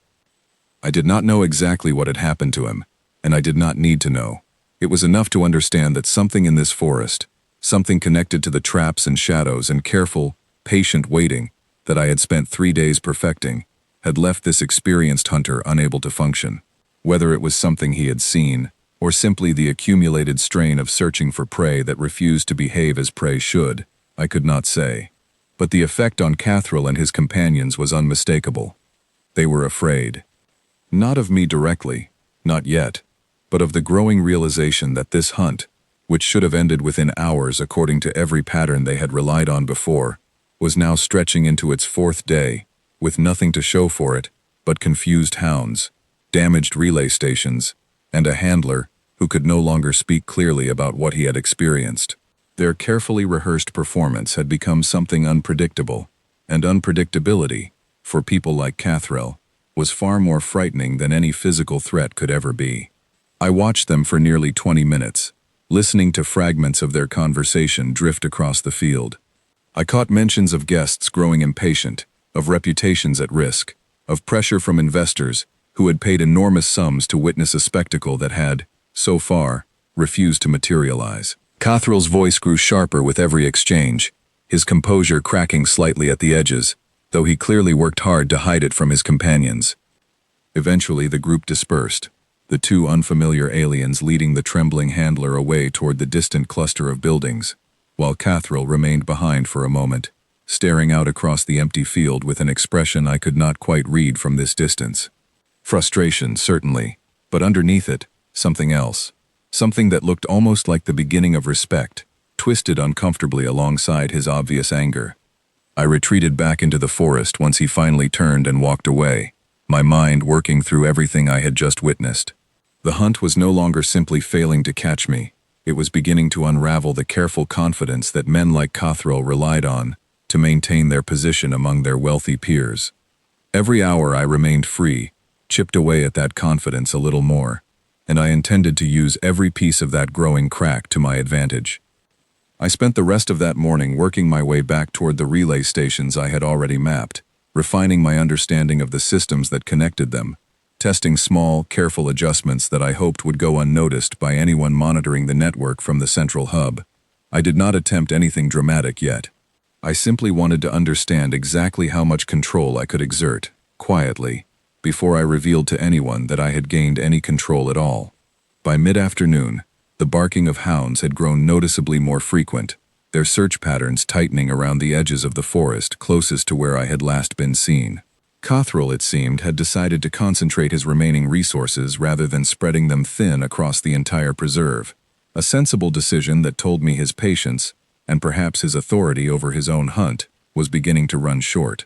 I did not know exactly what had happened to him, and I did not need to know. It was enough to understand that something in this forest, something connected to the traps and shadows and careful, patient waiting that I had spent 3 days perfecting, had left this experienced hunter unable to function. Whether it was something he had seen, or simply the accumulated strain of searching for prey that refused to behave as prey should, I could not say. But the effect on Cothril and his companions was unmistakable. They were afraid. Not of me directly, not yet, but of the growing realization that this hunt, which should have ended within hours according to every pattern they had relied on before, was now stretching into its fourth day, with nothing to show for it but confused hounds, damaged relay stations, and a handler who could no longer speak clearly about what he had experienced. Their carefully rehearsed performance had become something unpredictable, and unpredictability, for people like Cathrell, was far more frightening than any physical threat could ever be. I watched them for nearly 20 minutes, listening to fragments of their conversation drift across the field. I caught mentions of guests growing impatient, of reputations at risk, of pressure from investors who had paid enormous sums to witness a spectacle that had, so far, refused to materialize. Cathrell's voice grew sharper with every exchange, his composure cracking slightly at the edges, though he clearly worked hard to hide it from his companions. Eventually the group dispersed, the two unfamiliar aliens leading the trembling handler away toward the distant cluster of buildings, while Cathrell remained behind for a moment, staring out across the empty field with an expression I could not quite read from this distance. Frustration, certainly, but underneath it, something else. Something that looked almost like the beginning of respect, twisted uncomfortably alongside his obvious anger. I retreated back into the forest once he finally turned and walked away, my mind working through everything I had just witnessed. The hunt was no longer simply failing to catch me. It was beginning to unravel the careful confidence that men like Cathrell relied on to maintain their position among their wealthy peers. Every hour I remained free, chipped away at that confidence a little more, and I intended to use every piece of that growing crack to my advantage. I spent the rest of that morning working my way back toward the relay stations I had already mapped, refining my understanding of the systems that connected them, testing small, careful adjustments that I hoped would go unnoticed by anyone monitoring the network from the central hub. I did not attempt anything dramatic yet. I simply wanted to understand exactly how much control I could exert, quietly, before I revealed to anyone that I had gained any control at all. By mid-afternoon, the barking of hounds had grown noticeably more frequent, their search patterns tightening around the edges of the forest closest to where I had last been seen. Cathrell, it seemed, had decided to concentrate his remaining resources rather than spreading them thin across the entire preserve, a sensible decision that told me his patience, and perhaps his authority over his own hunt, was beginning to run short.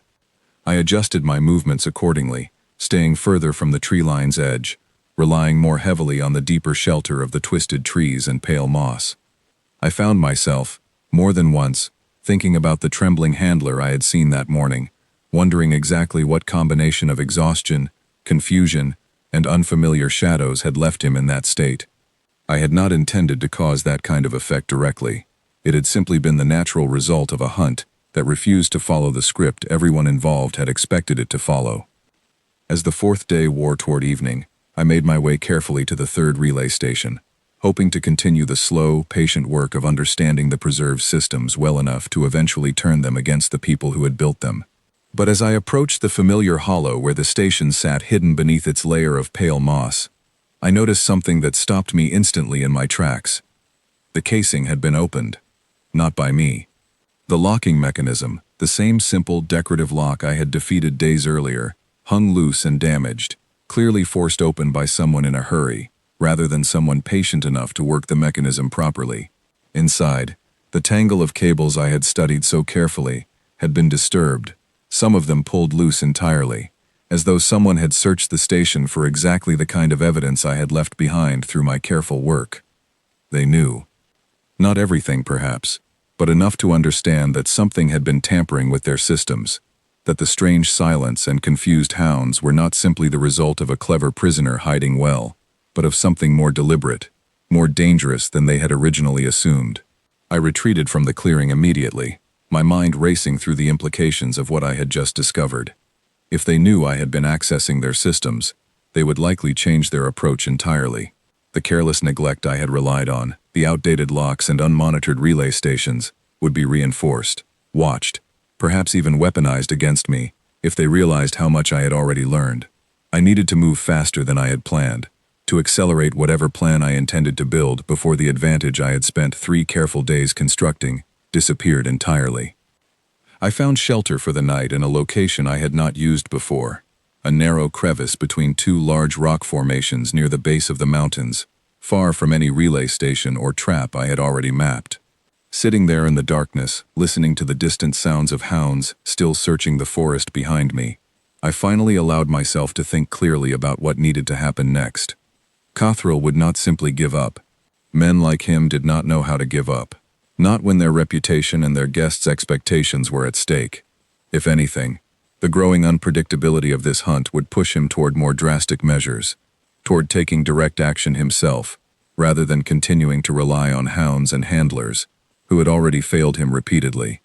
I adjusted my movements accordingly, staying further from the tree line's edge, relying more heavily on the deeper shelter of the twisted trees and pale moss. I found myself, more than once, thinking about the trembling handler I had seen that morning, wondering exactly what combination of exhaustion, confusion, and unfamiliar shadows had left him in that state. I had not intended to cause that kind of effect directly. It had simply been the natural result of a hunt that refused to follow the script everyone involved had expected it to follow. As the fourth day wore toward evening, I made my way carefully to the third relay station, hoping to continue the slow, patient work of understanding the preserved systems well enough to eventually turn them against the people who had built them. But as I approached the familiar hollow where the station sat hidden beneath its layer of pale moss, I noticed something that stopped me instantly in my tracks. The casing had been opened. Not by me. The locking mechanism, the same simple, decorative lock I had defeated days earlier, hung loose and damaged, clearly forced open by someone in a hurry, rather than someone patient enough to work the mechanism properly. Inside, the tangle of cables I had studied so carefully had been disturbed, some of them pulled loose entirely, as though someone had searched the station for exactly the kind of evidence I had left behind through my careful work. They knew. Not everything, perhaps, but enough to understand that something had been tampering with their systems, that the strange silence and confused hounds were not simply the result of a clever prisoner hiding well, but of something more deliberate, more dangerous than they had originally assumed. I retreated from the clearing immediately, my mind racing through the implications of what I had just discovered. If they knew I had been accessing their systems, they would likely change their approach entirely. The careless neglect I had relied on, the outdated locks and unmonitored relay stations, would be reinforced, watched, perhaps even weaponized against me, if they realized how much I had already learned. I needed to move faster than I had planned, to accelerate whatever plan I intended to build before the advantage I had spent 3 careful days constructing disappeared entirely. I found shelter for the night in a location I had not used before, a narrow crevice between 2 large rock formations near the base of the mountains, far from any relay station or trap I had already mapped. Sitting there in the darkness, listening to the distant sounds of hounds still searching the forest behind me, I finally allowed myself to think clearly about what needed to happen next. Cothrell would not simply give up. Men like him did not know how to give up. Not when their reputation and their guests' expectations were at stake. If anything, the growing unpredictability of this hunt would push him toward more drastic measures, toward taking direct action himself, rather than continuing to rely on hounds and handlers, who had already failed him repeatedly.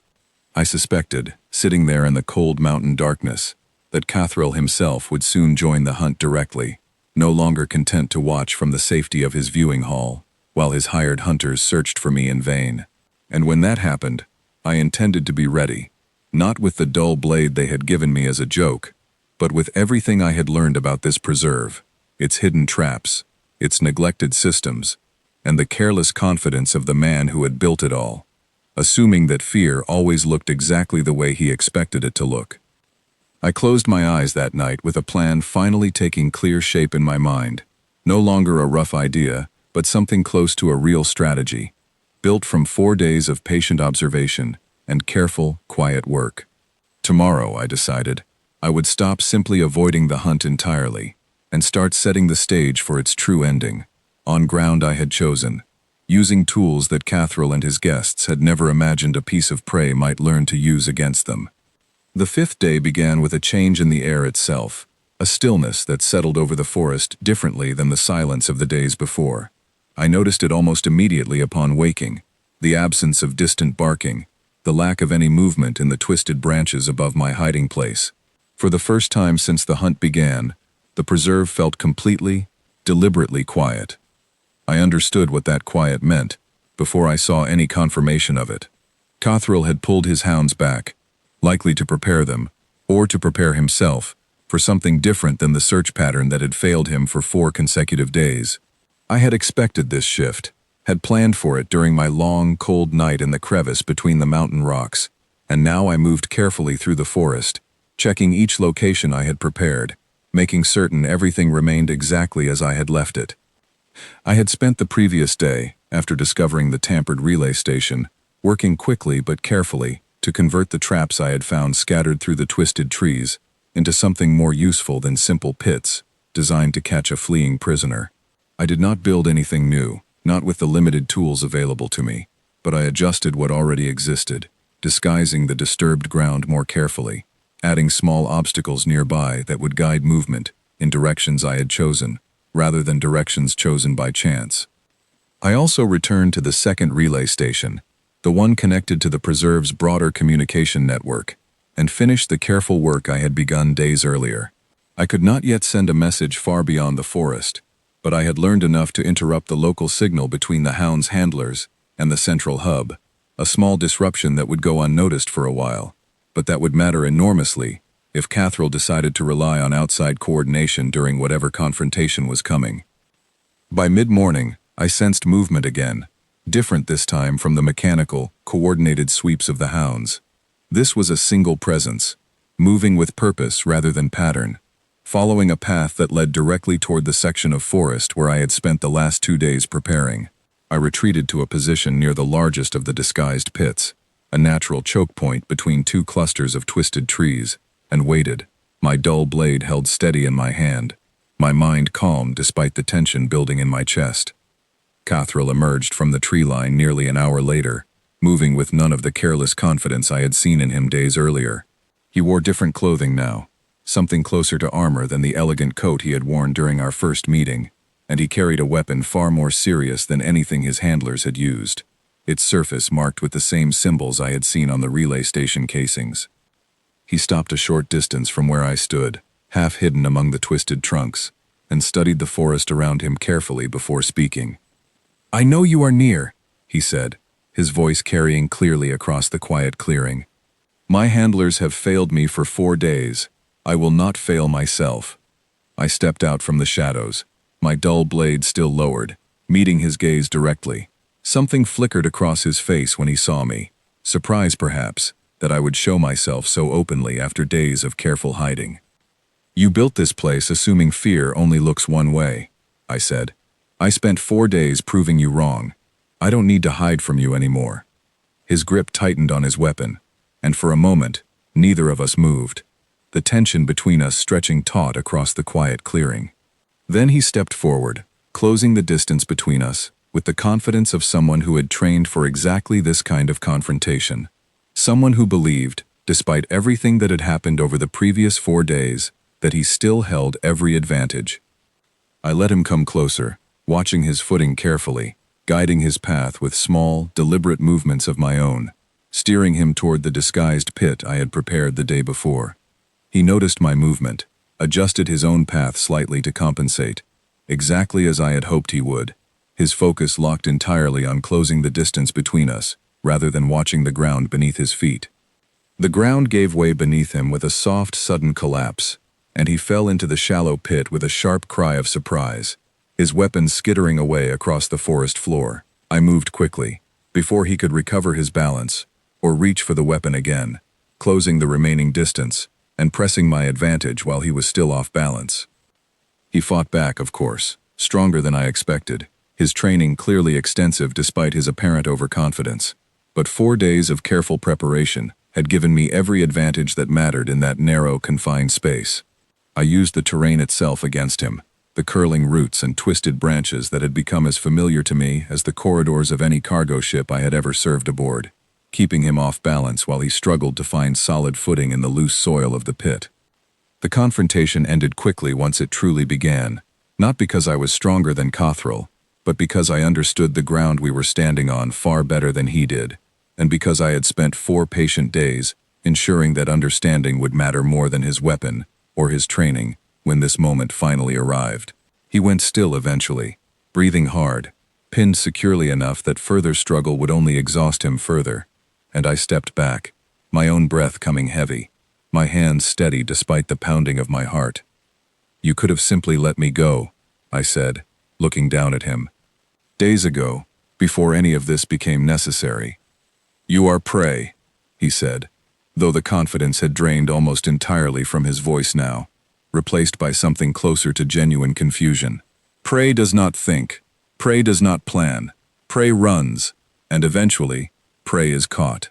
I suspected, sitting there in the cold mountain darkness, that Cothrell himself would soon join the hunt directly, no longer content to watch from the safety of his viewing hall, while his hired hunters searched for me in vain. And when that happened, I intended to be ready, not with the dull blade they had given me as a joke, but with everything I had learned about this preserve, its hidden traps, its neglected systems, and the careless confidence of the man who had built it all, assuming that fear always looked exactly the way he expected it to look. I closed my eyes that night with a plan finally taking clear shape in my mind, no longer a rough idea, but something close to a real strategy, built from 4 days of patient observation and careful, quiet work. Tomorrow, I decided, I would stop simply avoiding the hunt entirely and start setting the stage for its true ending, on ground I had chosen, using tools that Cothrell and his guests had never imagined a piece of prey might learn to use against them. The 5th day began with a change in the air itself, a stillness that settled over the forest differently than the silence of the days before. I noticed it almost immediately upon waking, the absence of distant barking, the lack of any movement in the twisted branches above my hiding place. For the first time since the hunt began, the preserve felt completely, deliberately quiet. I understood what that quiet meant before I saw any confirmation of it. Cothrell had pulled his hounds back, likely to prepare them, or to prepare himself, for something different than the search pattern that had failed him for 4 consecutive days. I had expected this shift, had planned for it during my long, cold night in the crevice between the mountain rocks, and now I moved carefully through the forest, checking each location I had prepared, making certain everything remained exactly as I had left it. I had spent the previous day, after discovering the tampered relay station, working quickly but carefully to convert the traps I had found scattered through the twisted trees into something more useful than simple pits, designed to catch a fleeing prisoner. I did not build anything new, not with the limited tools available to me, but I adjusted what already existed, disguising the disturbed ground more carefully, adding small obstacles nearby that would guide movement in directions I had chosen, rather than directions chosen by chance. I also returned to the 2nd relay station, the one connected to the preserve's broader communication network, and finished the careful work I had begun days earlier. I could not yet send a message far beyond the forest, but I had learned enough to interrupt the local signal between the hound's handlers and the central hub, a small disruption that would go unnoticed for a while, but that would matter enormously if Cothrell decided to rely on outside coordination during whatever confrontation was coming. By mid-morning, I sensed movement again, different this time from the mechanical, coordinated sweeps of the hounds. This was a single presence, moving with purpose rather than pattern, following a path that led directly toward the section of forest where I had spent the last 2 days preparing. I retreated to a position near the largest of the disguised pits, a natural choke point between 2 clusters of twisted trees, and waited, my dull blade held steady in my hand, my mind calm despite the tension building in my chest. Cothrell emerged from the tree line nearly an hour later, moving with none of the careless confidence I had seen in him days earlier. He wore different clothing now, something closer to armor than the elegant coat he had worn during our first meeting, and he carried a weapon far more serious than anything his handlers had used, its surface marked with the same symbols I had seen on the relay station casings. He stopped a short distance from where I stood, half hidden among the twisted trunks, and studied the forest around him carefully before speaking. "I know you are near," he said, his voice carrying clearly across the quiet clearing. "My handlers have failed me for 4 days. I will not fail myself." I stepped out from the shadows, my dull blade still lowered, meeting his gaze directly. Something flickered across his face when he saw me, surprise perhaps, that I would show myself so openly after days of careful hiding. "You built this place assuming fear only looks one way," I said. I spent 4 days proving you wrong. I don't need to hide from you anymore." His grip tightened on his weapon, and for a moment, neither of us moved, the tension between us stretching taut across the quiet clearing. Then he stepped forward, closing the distance between us, with the confidence of someone who had trained for exactly this kind of confrontation. Someone who believed, despite everything that had happened over the previous 4 days, that he still held every advantage. I let him come closer, watching his footing carefully, guiding his path with small, deliberate movements of my own, steering him toward the disguised pit I had prepared the day before. He noticed my movement, adjusted his own path slightly to compensate, exactly as I had hoped he would, his focus locked entirely on closing the distance between us, rather than watching the ground beneath his feet. The ground gave way beneath him with a soft, sudden collapse, and he fell into the shallow pit with a sharp cry of surprise, his weapon skittering away across the forest floor. I moved quickly, before he could recover his balance, or reach for the weapon again, closing the remaining distance, and pressing my advantage while he was still off balance. He fought back, of course, stronger than I expected, his training clearly extensive despite his apparent overconfidence. But 4 days of careful preparation had given me every advantage that mattered in that narrow, confined space. I used the terrain itself against him, the curling roots and twisted branches that had become as familiar to me as the corridors of any cargo ship I had ever served aboard, keeping him off balance while he struggled to find solid footing in the loose soil of the pit. The confrontation ended quickly once it truly began, not because I was stronger than Cothrell, but because I understood the ground we were standing on far better than he did, and because I had spent 4 patient days ensuring that understanding would matter more than his weapon or his training when this moment finally arrived. He went still eventually, breathing hard, pinned securely enough that further struggle would only exhaust him further, and I stepped back, my own breath coming heavy, my hands steady despite the pounding of my heart. "You could have simply let me go," I said, looking down at him. "Days ago, before any of this became necessary." "You are prey," he said, though the confidence had drained almost entirely from his voice now, replaced by something closer to genuine confusion. "Prey does not think, prey does not plan, prey runs, and eventually, prey is caught."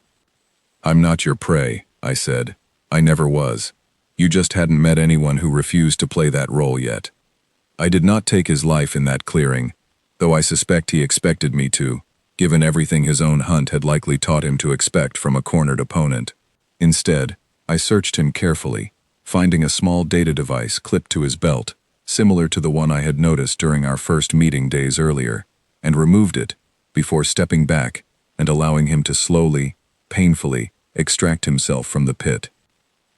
"I'm not your prey," I said. "I never was. You just hadn't met anyone who refused to play that role yet." I did not take his life in that clearing, though I suspect he expected me to, given everything his own hunt had likely taught him to expect from a cornered opponent. Instead, I searched him carefully, finding a small data device clipped to his belt, similar to the one I had noticed during our first meeting days earlier, and removed it, before stepping back and allowing him to slowly, painfully, extract himself from the pit.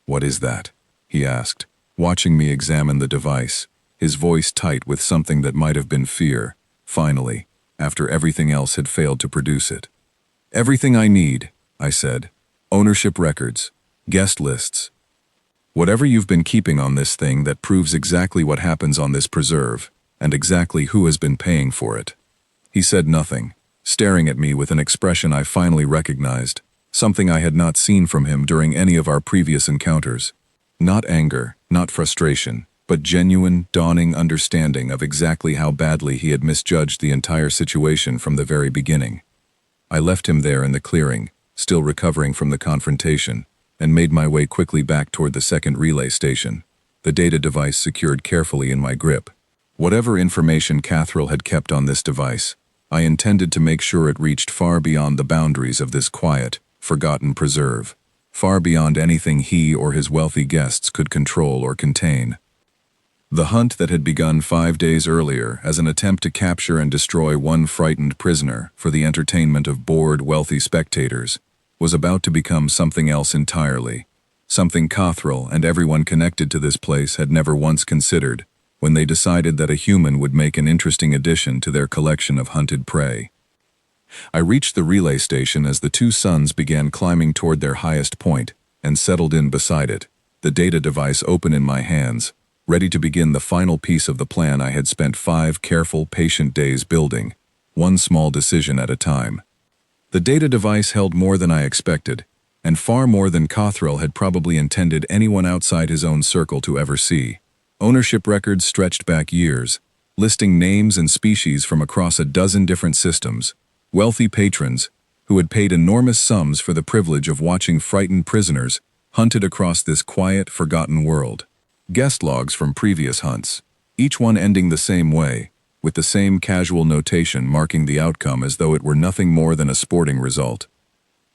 "What is that?" he asked, watching me examine the device, his voice tight with something that might have been fear, finally, after everything else had failed to produce it. "Everything I need," I said. "Ownership records, guest lists. Whatever you've been keeping on this thing that proves exactly what happens on this preserve, and exactly who has been paying for it." He said nothing, staring at me with an expression I finally recognized, something I had not seen from him during any of our previous encounters. Not anger, not frustration, but genuine, dawning understanding of exactly how badly he had misjudged the entire situation from the very beginning. I left him there in the clearing, still recovering from the confrontation, and made my way quickly back toward the second relay station, the data device secured carefully in my grip. Whatever information Cathrall had kept on this device, I intended to make sure it reached far beyond the boundaries of this quiet, forgotten preserve, far beyond anything he or his wealthy guests could control or contain. The hunt that had begun 5 days earlier as an attempt to capture and destroy one frightened prisoner for the entertainment of bored, wealthy spectators was about to become something else entirely, something Cathrall and everyone connected to this place had never once considered when they decided that a human would make an interesting addition to their collection of hunted prey. I reached the relay station as the 2 suns began climbing toward their highest point and settled in beside it, the data device open in my hands, ready to begin the final piece of the plan I had spent 5 careful, patient days building, one small decision at a time. The data device held more than I expected, and far more than Cathrall had probably intended anyone outside his own circle to ever see. Ownership records stretched back years, listing names and species from across a dozen different systems, wealthy patrons who had paid enormous sums for the privilege of watching frightened prisoners hunted across this quiet, forgotten world. Guest logs from previous hunts, each one ending the same way, with the same casual notation marking the outcome as though it were nothing more than a sporting result.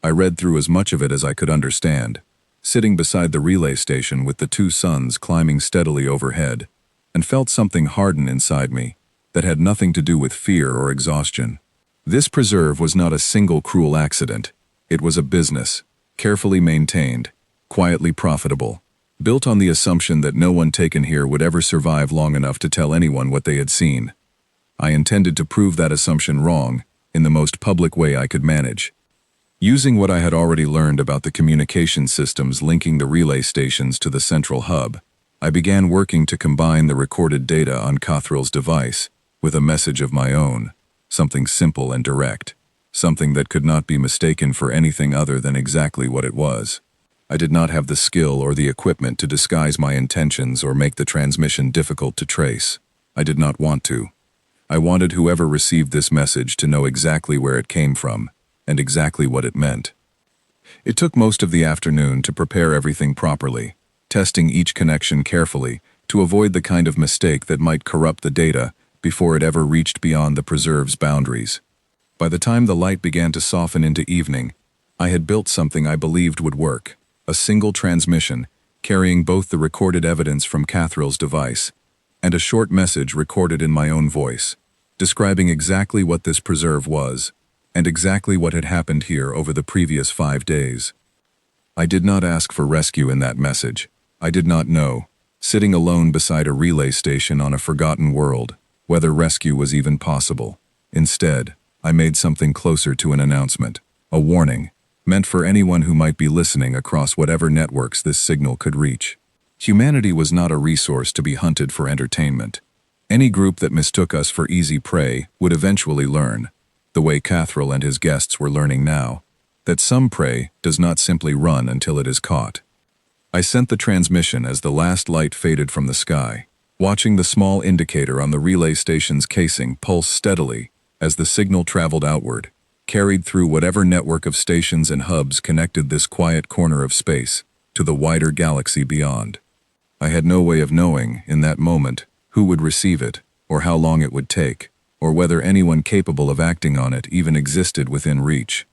I read through as much of it as I could understand, sitting beside the relay station with the two suns climbing steadily overhead, and felt something harden inside me that had nothing to do with fear or exhaustion. This preserve was not a single cruel accident. It was a business, carefully maintained, quietly profitable, built on the assumption that no one taken here would ever survive long enough to tell anyone what they had seen. I intended to prove that assumption wrong in the most public way I could manage. Using what I had already learned about the communication systems linking the relay stations to the central hub, I began working to combine the recorded data on Cathryl's device with a message of my own, something simple and direct, something that could not be mistaken for anything other than exactly what it was. I did not have the skill or the equipment to disguise my intentions or make the transmission difficult to trace. I did not want to. I wanted whoever received this message to know exactly where it came from and exactly what it meant. It took most of the afternoon to prepare everything properly, testing each connection carefully to avoid the kind of mistake that might corrupt the data before it ever reached beyond the preserve's boundaries. By the time the light began to soften into evening, I had built something I believed would work, a single transmission carrying both the recorded evidence from Cathryl's device and a short message recorded in my own voice, describing exactly what this preserve was and exactly what had happened here over the previous 5 days. I did not ask for rescue in that message. I did not know, sitting alone beside a relay station on a forgotten world, whether rescue was even possible. Instead, I made something closer to an announcement, a warning, meant for anyone who might be listening across whatever networks this signal could reach. Humanity was not a resource to be hunted for entertainment. Any group that mistook us for easy prey would eventually learn, the way Cathryl and his guests were learning now, that some prey does not simply run until it is caught. I sent the transmission as the last light faded from the sky, watching the small indicator on the relay station's casing pulse steadily as the signal traveled outward, carried through whatever network of stations and hubs connected this quiet corner of space to the wider galaxy beyond. I had no way of knowing, in that moment, who would receive it, or how long it would take, or whether anyone capable of acting on it even existed within reach.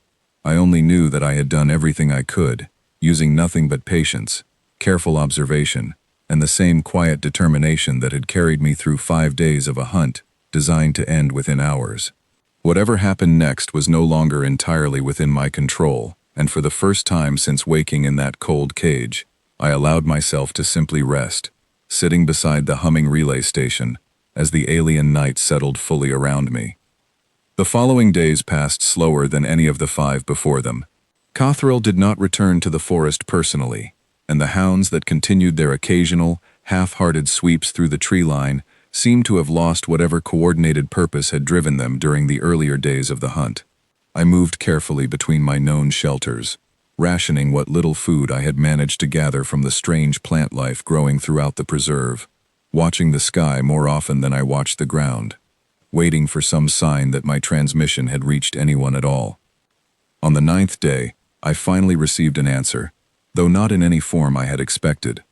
I only knew that I had done everything I could, using nothing but patience, careful observation, and the same quiet determination that had carried me through 5 days of a hunt designed to end within hours. Whatever happened next was no longer entirely within my control, and for the first time since waking in that cold cage, I allowed myself to simply rest, sitting beside the humming relay station as the alien night settled fully around me. The following days passed slower than any of the 5 before them. Cathril did not return to the forest personally, and the hounds that continued their occasional, half-hearted sweeps through the tree line seemed to have lost whatever coordinated purpose had driven them during the earlier days of the hunt. I moved carefully between my known shelters, rationing what little food I had managed to gather from the strange plant life growing throughout the preserve, watching the sky more often than I watched the ground, waiting for some sign that my transmission had reached anyone at all. On the 9th day, I finally received an answer, though not in any form I had expected.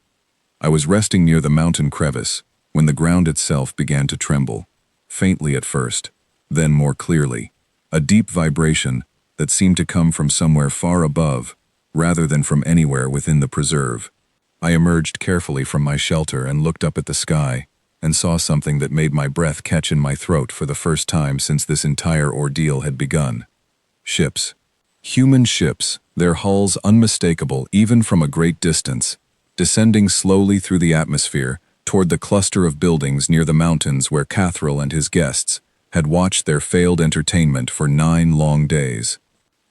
I was resting near the mountain crevice when the ground itself began to tremble, faintly at first, then more clearly, a deep vibration that seemed to come from somewhere far above, rather than from anywhere within the preserve. I emerged carefully from my shelter and looked up at the sky, and saw something that made my breath catch in my throat for the first time since this entire ordeal had begun. Ships. Human ships, their hulls unmistakable even from a great distance, descending slowly through the atmosphere toward the cluster of buildings near the mountains where Cathril and his guests had watched their failed entertainment for 9 long days.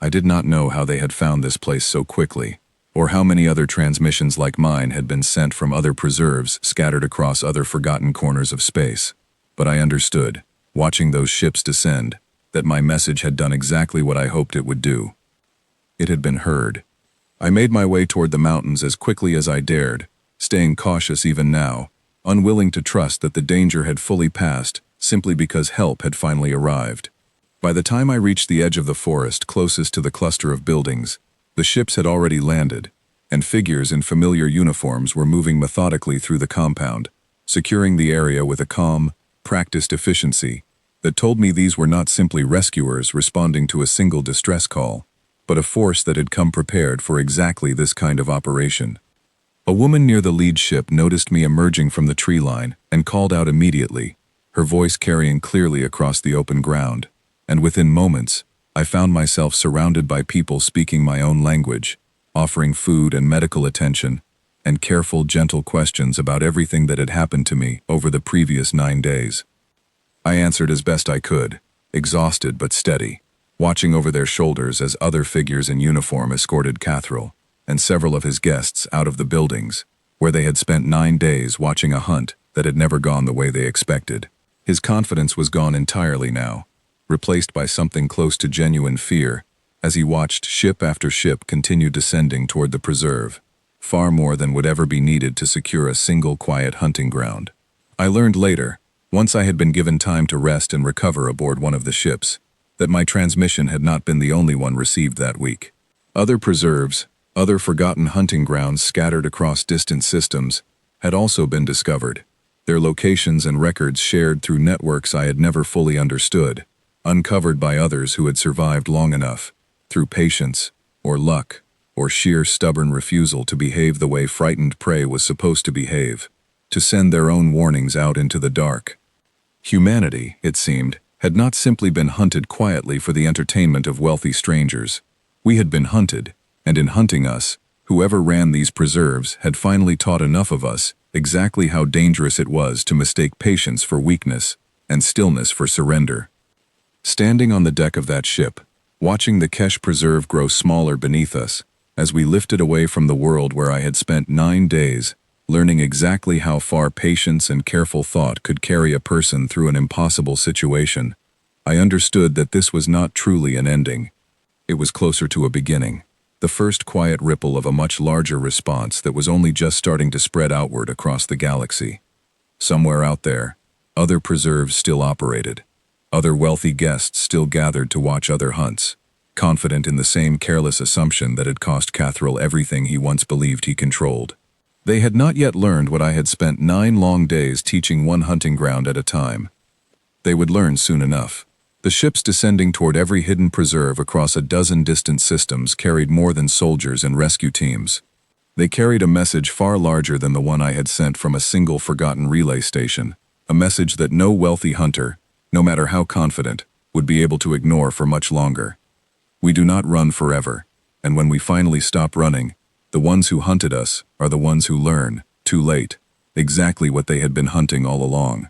I did not know how they had found this place so quickly, or how many other transmissions like mine had been sent from other preserves scattered across other forgotten corners of space. But I understood, watching those ships descend, that my message had done exactly what I hoped it would do. It had been heard. I made my way toward the mountains as quickly as I dared, staying cautious even now, unwilling to trust that the danger had fully passed simply because help had finally arrived. By the time I reached the edge of the forest closest to the cluster of buildings, the ships had already landed, and figures in familiar uniforms were moving methodically through the compound, securing the area with a calm, practiced efficiency that told me these were not simply rescuers responding to a single distress call, but a force that had come prepared for exactly this kind of operation. A woman near the lead ship noticed me emerging from the tree line and called out immediately, her voice carrying clearly across the open ground, and within moments, I found myself surrounded by people speaking my own language, offering food and medical attention, and careful, gentle questions about everything that had happened to me over the previous 9 days. I answered as best I could, exhausted but steady, watching over their shoulders as other figures in uniform escorted Cathril and several of his guests out of the buildings, where they had spent 9 days watching a hunt that had never gone the way they expected. His confidence was gone entirely now, replaced by something close to genuine fear, as he watched ship after ship continue descending toward the preserve, far more than would ever be needed to secure a single quiet hunting ground. I learned later, once I had been given time to rest and recover aboard one of the ships, that my transmission had not been the only one received that week. Other preserves, other forgotten hunting grounds scattered across distant systems, had also been discovered, their locations and records shared through networks I had never fully understood, uncovered by others who had survived long enough, through patience, or luck, or sheer stubborn refusal to behave the way frightened prey was supposed to behave, to send their own warnings out into the dark. Humanity, it seemed, had not simply been hunted quietly for the entertainment of wealthy strangers. We had been hunted, and in hunting us, whoever ran these preserves had finally taught enough of us exactly how dangerous it was to mistake patience for weakness and stillness for surrender. Standing on the deck of that ship, watching the Kesh Preserve grow smaller beneath us, as we lifted away from the world where I had spent 9 days, learning exactly how far patience and careful thought could carry a person through an impossible situation, I understood that this was not truly an ending. It was closer to a beginning, the first quiet ripple of a much larger response that was only just starting to spread outward across the galaxy. Somewhere out there, other preserves still operated. Other wealthy guests still gathered to watch other hunts, confident in the same careless assumption that had cost Cathril everything he once believed he controlled. They had not yet learned what I had spent 9 long days teaching one hunting ground at a time. They would learn soon enough. The ships descending toward every hidden preserve across a dozen distant systems carried more than soldiers and rescue teams. They carried a message far larger than the one I had sent from a single forgotten relay station, a message that no wealthy hunter, no matter how confident, would be able to ignore for much longer. We do not run forever, and when we finally stop running, the ones who hunted us are the ones who learn, too late, exactly what they had been hunting all along.